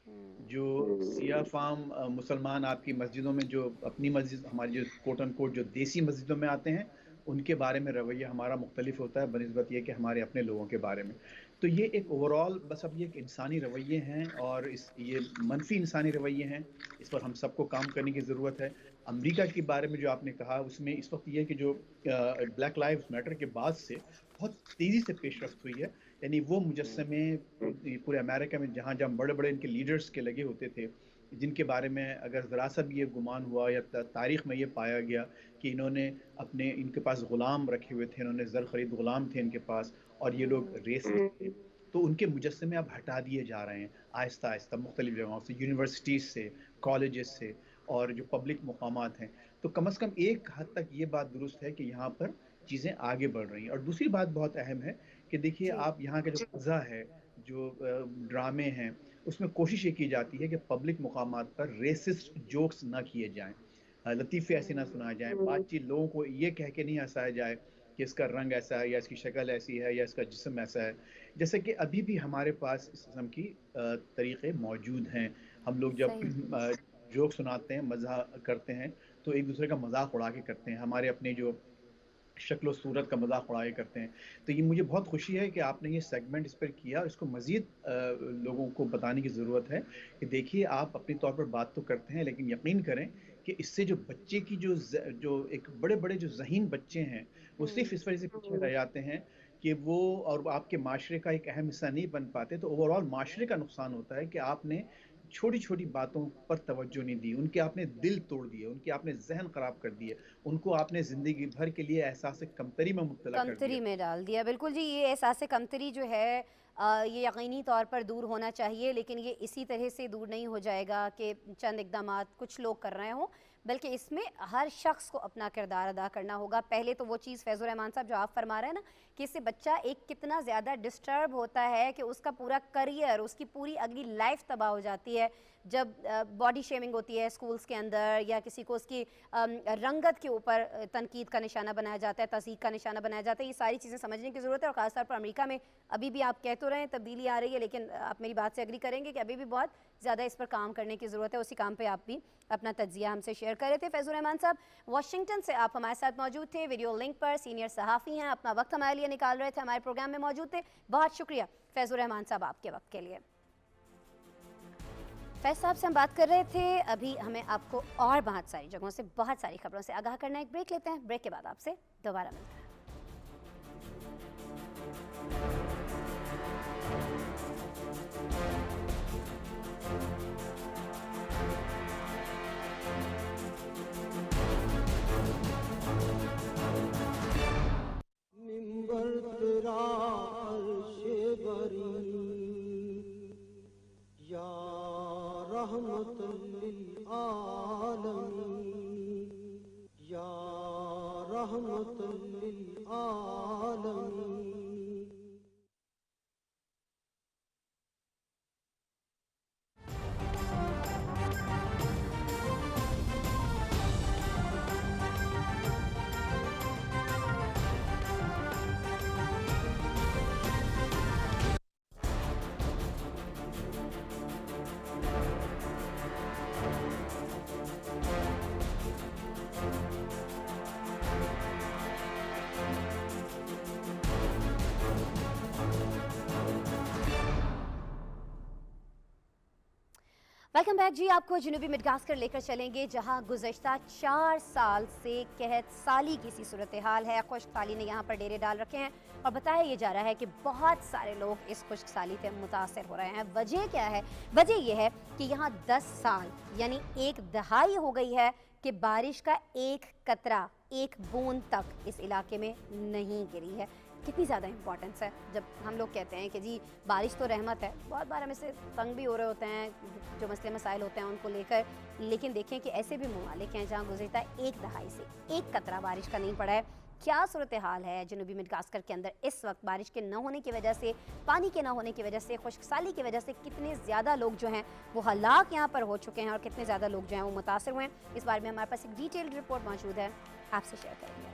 हुँ, जो सिया फार्म मुसलमान आपकी मस्जिदों में जो अपनी मस्जिद हमारी जो कोट अनकोट जो देसी मस्जिदों में आते हैं, उनके बारे में रवैया हमारा मुख्तलिफ होता है बनिस्बत ये कि हमारे अपने लोगों के बारे में। तो ये एक ओवरऑल बस अब ये एक इंसानी रवैये हैं और इस ये मनफ़ी इंसानी रवैये हैं, इस पर हम सबको काम करने की ज़रूरत है। अमेरिका के बारे में जो आपने कहा उसमें इस वक़्त ये है कि जो ब्लैक लाइव्स मैटर के बाद से बहुत तेज़ी से पेशरफ़्त हुई है। यानी वो मुजस्समे ये पूरे अमेरिका में जहाँ-जहाँ बड़े-बड़े इनके लीडर्स के लगे होते थे, जिनके बारे में अगर ज़रा-सा भी ये गुमान हुआ या तारीख़ में ये पाया गया कि इन्होंने अपने इनके पास ग़ुलाम रखे हुए थे, इन्होंने ज़र ख़रीद ग़ुलाम थे इनके पास और ये लोग हुँ, रेसिस्ट थे, तो उनके मुजस्समे अब हटा दिए जा रहे हैं, आहिस्ता-आहिस्ता मुख्तलिफ़ जगहों से, यूनिवर्सिटीज़ से, कॉलेजेस से और जो पब्लिक मकामात हैं। तो कम से कम एक हद तक ये बात दुरुस्त है कि यहाँ पर चीज़ें आगे बढ़ रही हैं और दूसरी बात बहुत अहम है कि देखिए जी, आप यहाँ का जो मज़ा है, जो ड्रामे हैं, उसमें कोशिश ये की जाती है कि पब्लिक मुकामात पर रेसिस्ट जोक्स ना किए जाएँ। लतीफ़े ऐसे ना हुँ, सुनाए जाएँ, बातचीत लोगों को ये कह के नहीं हँसाया जाए कि इसका रंग ऐसा है या इसकी शक्ल ऐसी है या इसका जिस्म ऐसा है। जैसे कि अभी भी हमारे पास इस किस्म की तरीक़े मौजूद हैं। हम लोग जब सही, जोक सुनाते हैं, मज़ाक करते हैं, तो एक-दूसरे का मज़ाक उड़ा के करते हैं। हमारे अपने जो शक्ल और सूरत का मज़ाक उड़ाया करते हैं। तो ये मुझे बहुत खुशी है कि आपने ये सेगमेंट इस पर किया और इसको मज़ीद लोगों को बताने की ज़रूरत है कि देखिए आप अपने तौर पर बात तो करते हैं लेकिन यकीन करें कि इससे जो बच्चे की जो एक बड़े-बड़े जो ज़हीन बच्चे हैं, वो सिर्फ़ हुँ, इस वजह से पीछे रह जाते हैं कि वो और आपके माशरे का एक अहम हिस्सा नहीं बन पाते, तो ओवरऑल माशरे का नुकसान होता है कि आपने छोटी-छोटी बातों पर तवज्जो नहीं दी, उनके आपने दिल तोड़ दिए, उनके आपने ज़हन ख़राब कर दिए, उनको आपने ज़िंदगी भर के लिए एहसास कमतरी में मुब्तला कर दिया। कमतरी में डाल दिया। बिल्कुल जी, ये एहसास कमतरी जो है ये यकीनी तौर पर दूर होना चाहिए, लेकिन ये इसी तरह से दूर नहीं हो जाएगा कि चंद इक़दामात कुछ लोग कर रहे हों, बल्कि इसमें हर शख्स को अपना किरदार अदा करना होगा। पहले तो वो चीज़ फैज़ुर-रहमान साहब जो आप फरमा रहे हैं ना कि इससे बच्चा एक कितना ज़्यादा डिस्टर्ब होता है कि उसका पूरा करियर, उसकी पूरी अगली लाइफ तबाह हो जाती है जब बॉडी शेमिंग होती है स्कूल्स के अंदर या किसी को उसकी रंगत के ऊपर तनकीद का निशाना बनाया जाता है, तज़हीक का निशाना बनाया जाता है। ये सारी चीज़ें समझने की ज़रूरत है और ख़ास तौर पर अमेरिका में अभी भी आप कह तो रहे हैं तब्दीली आ रही है, लेकिन आप मेरी बात से एग्री करेंगे कि अभी भी बहुत ज़्यादा इस पर काम करने की ज़रूरत है। उसी काम पे आप भी अपना तज्ज़िया हमसे शेयर कर रहे थे। फैज़ुर-रहमान साहब, वाशिंगटन से आप हमारे साथ मौजूद थे, वीडियो लिंक पर सीनियर सहाफ़ी हैं, अपना वक्त हमारे लिए निकाल रहे थे, हमारे प्रोग्राम में मौजूद थे। बहुत शुक्रिया फैज़ुर-रहमान साहब आपके वक्त के लिए। फैज़ साहब से हम बात कर रहे थे, अभी हमें आपको और बहुत सारी जगहों से, बहुत सारी खबरों से आगाह करना है। एक ब्रेक लेते हैं, ब्रेक के बाद आपसे दोबारा मिलते हैं। मिंबर तेरा अर्शे बरी या रहमतुल लिल आलमीन या रहमतुल लिल आलमीन। वेलकम बैक जी। आपको जनूबी मडगास्कर लेकर चलेंगे जहां गुज़श्ता 4 साल से कहत साली की सी सूरत हाल है। खुश्क साली ने यहाँ पर डेरे डाल रखे हैं और बताया ये जा रहा है कि बहुत सारे लोग इस खुश्क साली से मुतासर हो रहे हैं। वजह क्या है? वजह यह है कि यहाँ 10 साल यानी एक दहाई हो गई है कि बारिश का एक कतरा, एक बूंद तक इस इलाके में नहीं गिरी है। कितनी ज़्यादा इम्पॉर्टेंस है जब हम लोग कहते हैं कि जी बारिश तो रहमत है। बहुत बार हम इससे तंग भी हो रहे होते हैं जो मसले मसाइल होते हैं उनको लेकर, लेकिन देखें कि ऐसे भी ममालिक हैं जहाँ गुज़श्ता एक दहाई से एक कतरा बारिश का नहीं पड़ा है। क्या सूरत हाल है जनूबी मडगास्कर के अंदर इस वक्त बारिश के न होने की वजह से, पानी के न होने की वजह से, खुश्क साली की वजह से कितने ज़्यादा लोग जो हैं वो हलाक यहाँ पर हो चुके हैं और कितने ज़्यादा लोग जो हैं वो मुतासर हुए हैं। इस बारे में हमारे पास एक डिटेल्ड रिपोर्ट मौजूद है, आपसे शेयर करेंगे।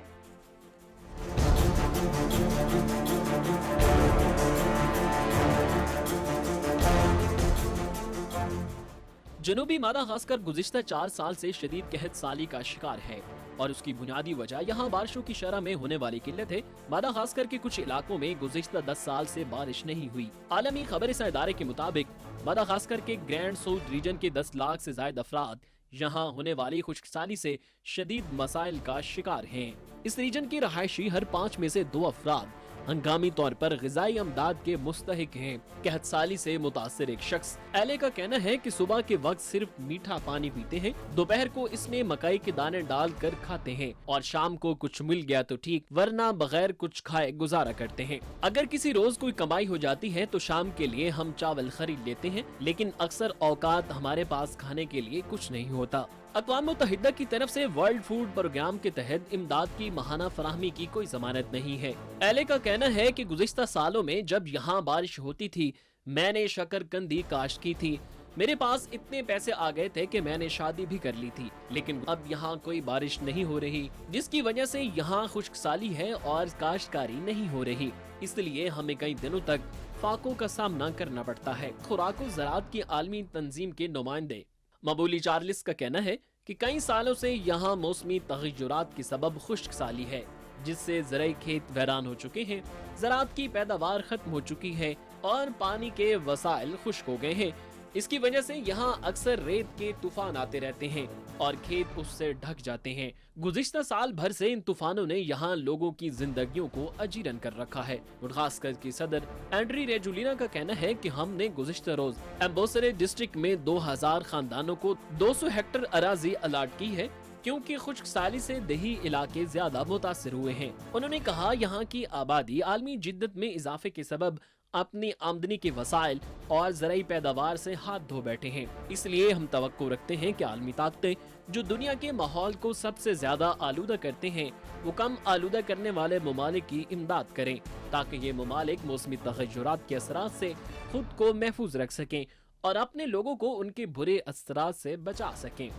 जनूबी मादागास्कर गुज़िश्ता 4 साल से शदीद कहत साली का शिकार है और उसकी बुनियादी वजह यहाँ बारिशों की शरह में होने वाली किल्लत है। मादागास्कर के कुछ इलाकों में गुज़िश्ता 10 साल से बारिश नहीं हुई। आलमी खबरसां इदारे के मुताबिक मादागास्कर के ग्रैंड साउथ रीजन के 10 लाख से ज्यादा अफराद यहाँ होने वाली खुश्क साली से शदीद मसाइल का शिकार हैं। इस रीजन की रहायशी हर 5 में से 2 अफराद हंगामी तौर पर ग़िज़ाई अमदाद के मुस्तहिक हैं। कहत साली से मुतासिर एक शख्स एले का कहना है कि सुबह के वक्त सिर्फ मीठा पानी पीते हैं, दोपहर को इसमें मकई के दाने डाल कर खाते हैं और शाम को कुछ मिल गया तो ठीक, वरना बगैर कुछ खाए गुजारा करते हैं। अगर किसी रोज कोई कमाई हो जाती है तो शाम के लिए हम चावल खरीद लेते हैं, लेकिन अक्सर औकात हमारे पास खाने के लिए कुछ नहीं होता। अक़वाम मुत्तहिदा की तरफ से वर्ल्ड फूड प्रोग्राम के तहत इमदाद की माहाना फराहमी की कोई जमानत नहीं है। एले का कहना है कि गुज़िश्ता सालों में जब यहाँ बारिश होती थी मैंने शकरकंदी काश्त की थी। मेरे पास इतने पैसे आ गए थे कि मैंने शादी भी कर ली थी, लेकिन अब यहाँ कोई बारिश नहीं हो रही, जिसकी वजह से यहाँ खुश्क साली है और काश्तकारी नहीं हो रही। इसलिए हमें कई दिनों तक फाकों का सामना करना पड़ता है। खुराक व ज़राअत की आलमी तंजीम के नुमाइंदे मबूली चार्लिस का कहना है कि कई सालों से यहाँ मौसमी तग़य्युरात की सबब खुश्क साली है, जिससे ज़राई खेत वैरान हो चुके हैं, ज़राअत की पैदावार खत्म हो चुकी है और पानी के वसाइल खुश्क हो गए हैं। इसकी वजह से यहाँ अक्सर रेत के तूफान आते रहते हैं और खेत उससे ढक जाते हैं। गुज़िश्ता साल भर से इन तूफानों ने यहाँ लोगों की जिंदगियों को अजीरन कर रखा है। मडगास्कर की सदर एंड्री रेजुलिना का कहना है कि हमने गुज़िश्ता रोज एम्बोसरे डिस्ट्रिक्ट में 2000 खानदानों को 200 हेक्टेयर अराजी अलाट की है, क्योंकि खुश्क साली से देही इलाके ज्यादा मुतासिर हुए हैं। उन्होंने कहा यहाँ की आबादी आलमी जिद्दत में इजाफे के सबब अपनी आमदनी के वसाइल और ज़राई पैदावार से हाथ धो बैठे हैं। इसलिए हम तवक्को रखते हैं कि आलमी ताकतें जो दुनिया के माहौल को सबसे ज्यादा आलूदा करते हैं वो कम आलूदा करने वाले ममालिक की इमदाद करें, ताकि ये ममालिक मौसमी तग़य्युरात के असरात से खुद को महफूज रख सकें और अपने लोगों को उनके बुरे असरात से बचा सकें।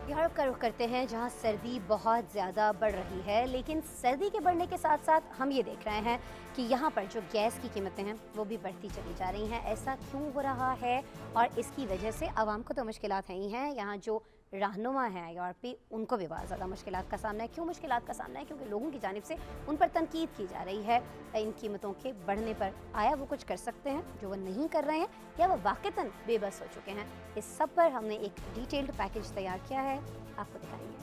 यूरोप का रुख करते हैं जहां सर्दी बहुत ज़्यादा बढ़ रही है, लेकिन सर्दी के बढ़ने के साथ साथ हम ये देख रहे हैं कि यहाँ पर जो गैस की कीमतें हैं वो भी बढ़ती चली जा रही हैं। ऐसा क्यों हो रहा है? और इसकी वजह से आवाम को तो मुश्किलात हैं ही हैं, यहाँ जो रहनुमा हैं यूरोपी उनको भी बहुत ज़्यादा मुश्किलात का सामना है। क्यों मुश्किलात का सामना है? क्योंकि लोगों की जानिब से उन पर तनकीद की जा रही है इन कीमतों के बढ़ने पर। आया वो कुछ कर सकते हैं जो वो नहीं कर रहे हैं, या वो वाक़तन बेबस हो चुके हैं? इस सब पर हमने एक डिटेल्ड पैकेज तैयार किया है, आपको दिखाएंगे।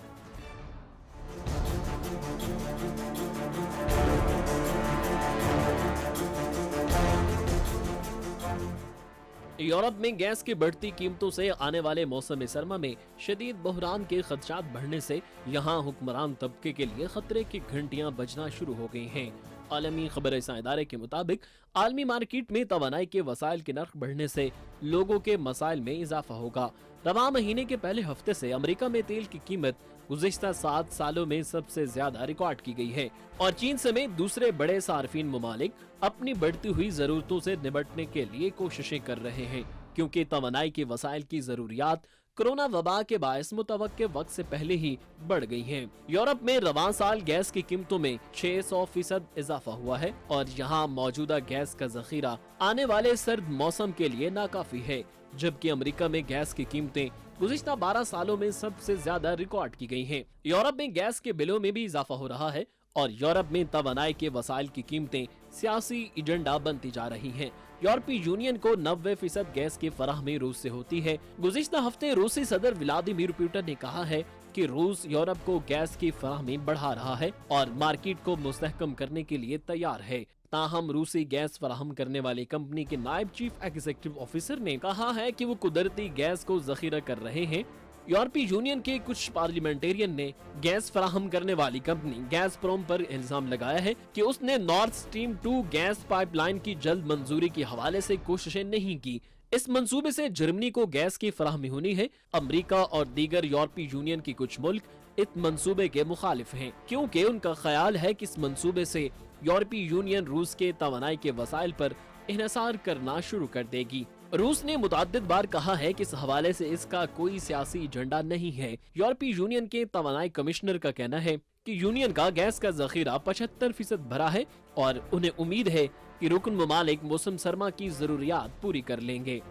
यूरोप में गैस की बढ़ती कीमतों से आने वाले मौसम सरमा में शदीद बहरान के खदशात बढ़ने से यहाँ हुक्मरान तबके के लिए खतरे की घंटियां बजना शुरू हो गई हैं। आलमी खबरसां इदारे के मुताबिक आलमी मार्केट में तवानाई के वसाइल के नर्ख बढ़ने से लोगों के मसाइल में इजाफा होगा। रवा महीने के पहले हफ्ते से अमेरिका में तेल की कीमत गुज़िश्ता 7 सालों में सबसे ज्यादा रिकॉर्ड की गई है और चीन समेत दूसरे बड़े सार्फिन ममालिक अपनी बढ़ती हुई जरूरतों से निपटने के लिए कोशिशें कर रहे हैं, क्योंकि तवानाई के वसाइल की जरूरियात कोरोना वबा के बायस मुतवक्के वक्त से पहले ही बढ़ गई हैं। यूरोप में रवां साल गैस की कीमतों में 600% इजाफा हुआ है और यहाँ मौजूदा गैस का जखीरा आने वाले सर्द मौसम के लिए नाकाफी है, जबकि अमेरिका में गैस की कीमतें गुज़िश्ता 12 सालों में सबसे ज्यादा रिकॉर्ड की गई हैं। यूरोप में गैस के बिलों में भी इजाफा हो रहा है और यूरोप में तवानाई के वसाइल की कीमतें सियासी एजेंडा बनती जा रही हैं। यूरोपीय यूनियन को 90% गैस की फराहमी रूस से होती है। गुज़िश्ता हफ्ते रूसी सदर व्लादिमीर पुतिन ने कहा है कि रूस यूरोप को गैस की फराहमी बढ़ा रहा है और मार्केट को मुस्तहकम करने के लिए तैयार है। ताहम रूसी गैस फराहम करने वाली कंपनी के नायब चीफ एग्जीक्यूटिव ऑफिसर ने कहा है कि वो कुदरती गैस को जखीरा कर रहे हैं। यूरोपीय यूनियन के कुछ पार्लियामेंटेरियन ने गैस फराहम करने वाली कंपनी गैसप्रोम पर इल्जाम लगाया है कि उसने नॉर्थ स्ट्रीम 2 गैस पाइपलाइन की जल्द मंजूरी के हवाले से कोशिशें नहीं की। इस मंसूबे से जर्मनी को गैस की फराहमी होनी है। अमेरिका और दीगर यूरोपीय यूनियन के कुछ मुल्क इस मंसूबे के मुखालिफ हैं, क्योंकि उनका ख्याल है कि इस मंसूबे से यूरोपीय यूनियन रूस के तवानाई के वसाइल पर इन्हिसार करना शुरू कर देगी। रूस ने मुतअद्दिद बार कहा है कि इस हवाले से इसका कोई सियासी एजेंडा नहीं है। यूरोपीय यूनियन के तवानाई कमिश्नर का कहना है कि यूनियन का गैस का जखीरा 75% भरा है और उन्हें उम्मीद है कि रुकन ममालिक मौसम सरमा की जरूरियात पूरी कर लेंगे।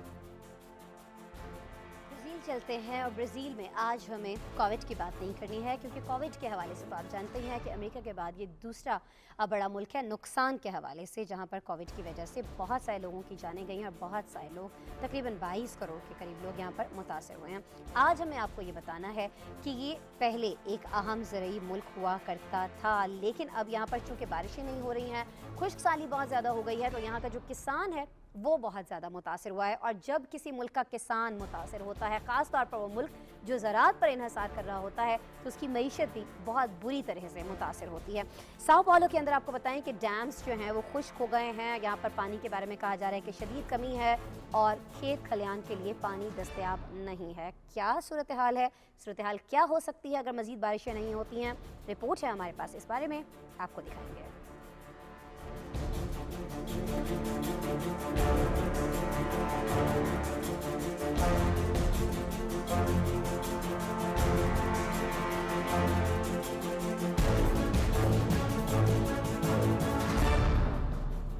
चलते हैं और ब्राज़ील में आज हमें कोविड की बात नहीं करनी है, क्योंकि कोविड के हवाले से तो आप जानते हैं कि अमेरिका के बाद ये दूसरा बड़ा मुल्क है नुकसान के हवाले से, जहां पर कोविड की वजह से बहुत सारे लोगों की जानें गई हैं और बहुत सारे लोग, तकरीबन 22 करोड़ के करीब लोग यहां पर मुतासर हुए हैं। आज हमें आपको ये बताना है कि ये पहले एक अहम ज़रूरी मुल्क हुआ करता था, लेकिन अब यहाँ पर चूँकि बारिशें नहीं हो रही हैं, खुश्क साली बहुत ज़्यादा हो गई है, तो यहाँ का जो किसान है वो बहुत ज़्यादा मुतासर हुआ है। और जब किसी मुल्क का किसान मुतासर होता है, ख़ास तौर पर वो मुल्क जो ज़राअत पर इन्हिसार कर रहा होता है, तो उसकी मईशत भी बहुत बुरी तरह से मुतासर होती है। साओ पाउलो के अंदर आपको बताएं कि डैम्स जो हैं वो खुश्क हो गए हैं। यहाँ पर पानी के बारे में कहा जा रहा है कि शदीद कमी है और खेत खलियान के लिए पानी दस्तयाब नहीं है। क्या सूरत हाल है, सूरत हाल क्या हो सकती है अगर मज़ीद बारिशें नहीं होती हैं? रिपोर्ट है हमारे पास, इस बारे में आपको दिखाएंगे।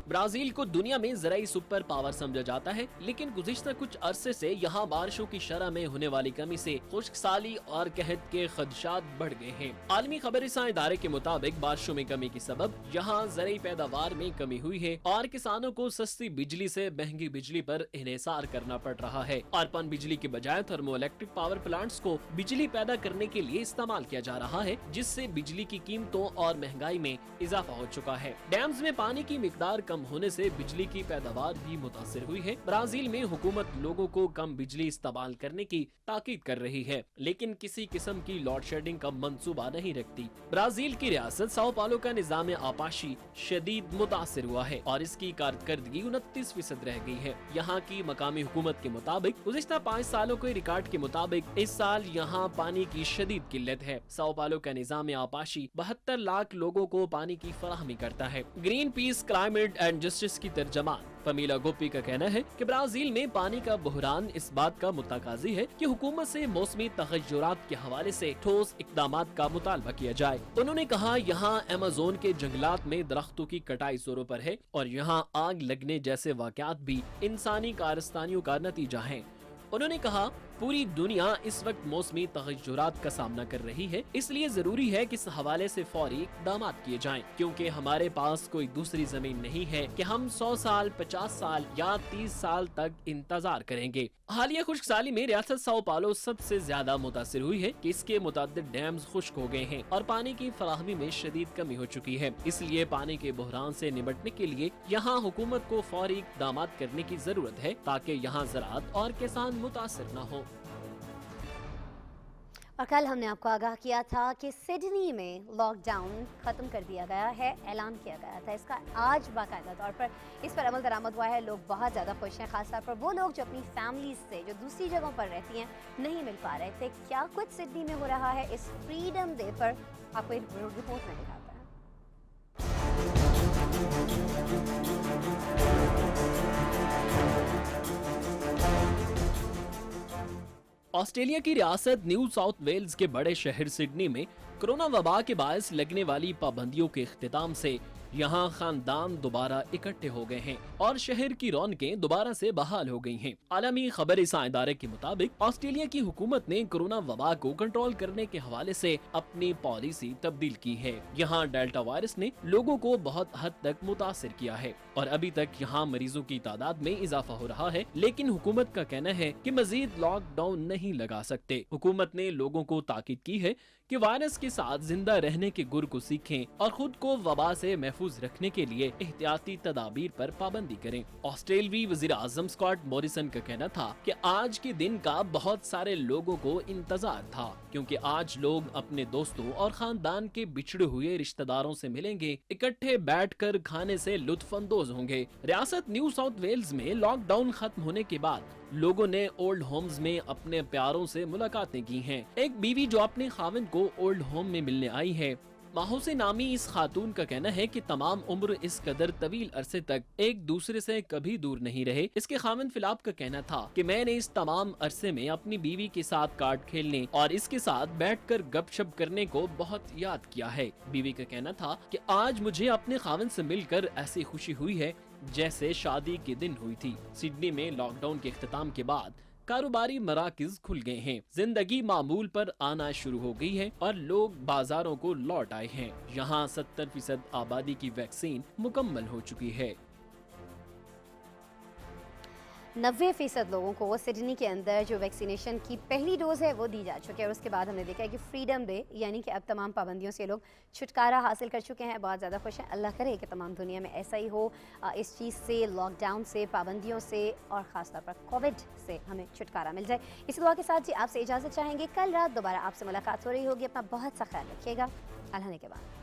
ब्राजील को दुनिया में ज़राई सुपर पावर समझा जाता है, लेकिन गुज़िश्ता कुछ अरसे से यहाँ बारिशों की शरह में होने वाली कमी से खुश्क साली और कहत के खदशात बढ़ गए हैं। आलमी खबरसां इदारे के मुताबिक बारिशों में कमी के सबब यहाँ ज़राई पैदावार में कमी हुई है और किसानों को सस्ती बिजली से महंगी बिजली पर इन्हिसार करना पड़ रहा है और पन बिजली के बजाय थर्मो इलेक्ट्रिक पावर प्लांट्स को बिजली पैदा करने के लिए इस्तेमाल किया जा रहा है, जिससे बिजली की कीमतों और महंगाई में इजाफा हो चुका है। डैम्स में पानी की मिकदार कम होने से बिजली की पैदावार भी मुतासिर हुई है। ब्राजील में हुकूमत लोगों को कम बिजली इस्तेमाल करने की ताकीद कर रही है, लेकिन किसी किस्म की लोड शेडिंग का मंसूबा नहीं रखती। ब्राजील की रियासत साओ पाउलो का निजाम आपाशी शदीद मुतासिर हुआ है और इसकी कारकर्दगी 29% रह गई है। यहाँ की मकामी हुकूमत के मुताबिक गुज़िश्ता 5 सालों के रिकॉर्ड के मुताबिक इस साल यहाँ पानी की शदीद किल्लत है। साओ पाउलो का निजाम आपाशी 72 लाख लोगों को पानी की फराहमी करता है। Green peas climate and justice की तर्जमान पमीला गोपी का कहना है कि ब्राजील में पानी का बहरान इस बात का मुतकाजी है कि हुकूमत से मौसमी तगय्युरात के हवाले से ठोस इक़दामात का मुतालबा किया जाए। उन्होंने कहा, यहाँ अमेज़न के जंगलात में दरख्तों की कटाई जोरों पर है और यहाँ आग लगने जैसे वाक़यात भी इंसानी कारस्तानियों का नतीजा है। उन्होंने कहा, पूरी दुनिया इस वक्त मौसमी तगय्युरात का सामना कर रही है, इसलिए जरूरी है कि इस हवाले से फौरी इक़दाम किए जाएं, क्योंकि हमारे पास कोई दूसरी जमीन नहीं है कि हम 100 साल, 50 साल या 30 साल तक इंतजार करेंगे। हालिया खुश्क साली में रियासत साओ पाउलो सबसे ज्यादा मुतासिर हुई है कि इसके मुताद्दिद डैम्स खुश्क हो गए हैं और पानी की फराहमी में शदीद कमी हो चुकी है। इसलिए पानी के बहरान से निपटने के लिए यहाँ हुकूमत को फौरी इक़दाम करने की जरूरत है, ताकि यहाँ ज़राअत और किसान मुतासिर न हो। और कल हमने आपको आगाह किया था कि सिडनी में लॉकडाउन ख़त्म कर दिया गया है, ऐलान किया गया था इसका। आज बाकायदा तौर पर इस पर अमल दरामद हुआ है। लोग बहुत ज़्यादा खुश हैं, खासतौर पर वो लोग जो अपनी फैमिली से जो दूसरी जगहों पर रहती हैं नहीं मिल पा रहे थे। क्या कुछ सिडनी में हो रहा है इस फ्रीडम डे पर, आपको एक रिपोर्ट में दिखाता है। ऑस्ट्रेलिया की रियासत न्यू साउथ वेल्स के बड़े शहर सिडनी में कोरोना वबा के बायस लगने वाली पाबंदियों के इख्तिताम से यहाँ खानदान दोबारा इकट्ठे हो गए हैं और शहर की रौनकें दोबारा से बहाल हो गई हैं। आलमी खबरसां इदारे के मुताबिक ऑस्ट्रेलिया की हुकूमत ने कोरोना वबा को कंट्रोल करने के हवाले से अपनी पॉलिसी तब्दील की है। यहाँ डेल्टा वायरस ने लोगों को बहुत हद तक मुतासिर किया है। और अभी तक यहाँ मरीजों की तादाद में इजाफा हो रहा है, लेकिन हुकूमत का कहना है कि मजीद लॉकडाउन नहीं लगा सकते। हुकूमत ने लोगों को ताकीद की है कि वायरस के साथ जिंदा रहने के गुर को सीखें और खुद को वबा से महफूज रखने के लिए एहतियाती तदाबीर पर पाबंदी करें। ऑस्ट्रेलवी वजीर आजम स्कॉट मॉरिसन का कहना था कि आज के दिन का बहुत सारे लोगों को इंतजार था, क्योंकि आज लोग अपने दोस्तों और खानदान के बिछड़े हुए रिश्तेदारों से मिलेंगे, इकट्ठे बैठकर खाने से लुत्फ अंदोज होंगे। रियासत न्यू साउथ वेल्स में लॉकडाउन खत्म होने के बाद लोगों ने ओल्ड होम्स में अपने प्यारों से मुलाकातें की हैं। एक बीवी जो अपने खाविंद को ओल्ड होम में मिलने आई है, माहौसे नामी इस खातून का कहना है कि तमाम उम्र इस कदर तवील अरसे तक एक दूसरे से कभी दूर नहीं रहे। इसके खाविंद फिलाप का कहना था कि मैंने इस तमाम अरसे में अपनी बीवी के साथ कार्ड खेलने और इसके साथ बैठकर गपशप करने को बहुत याद किया है। बीवी का कहना था कि आज मुझे अपने खाविंद से मिलकर ऐसी खुशी हुई है जैसे शादी के दिन हुई थी। सिडनी में लॉकडाउन के इख्तिताम के बाद कारोबारी मराकज खुल गए हैं, जिंदगी मामूल पर आना शुरू हो गई है और लोग बाजारों को लौट आए हैं। यहाँ 70% आबादी की वैक्सीन मुकम्मल हो चुकी है। 90% लोगों को सिडनी के अंदर जो वैक्सीनेशन की पहली डोज है वो दी जा चुकी है और उसके बाद हमने देखा है कि फ्रीडम डे यानी कि अब तमाम पाबंदियों से लोग छुटकारा हासिल कर चुके हैं। बहुत ज़्यादा खुश हैं। अल्लाह करे कि तमाम दुनिया में ऐसा ही हो। इस चीज़ से, लॉकडाउन से, पाबंदियों से और ख़ासतौर पर कोविड से हमें छुटकारा मिल जाए। इसी दुआ के साथ जी आपसे इजाज़त चाहेंगे। कल रात दोबारा आपसे मुलाकात हो रही होगी। अपना बहुत सा ख्याल रखिएगा। अल्लाह ने के बाद।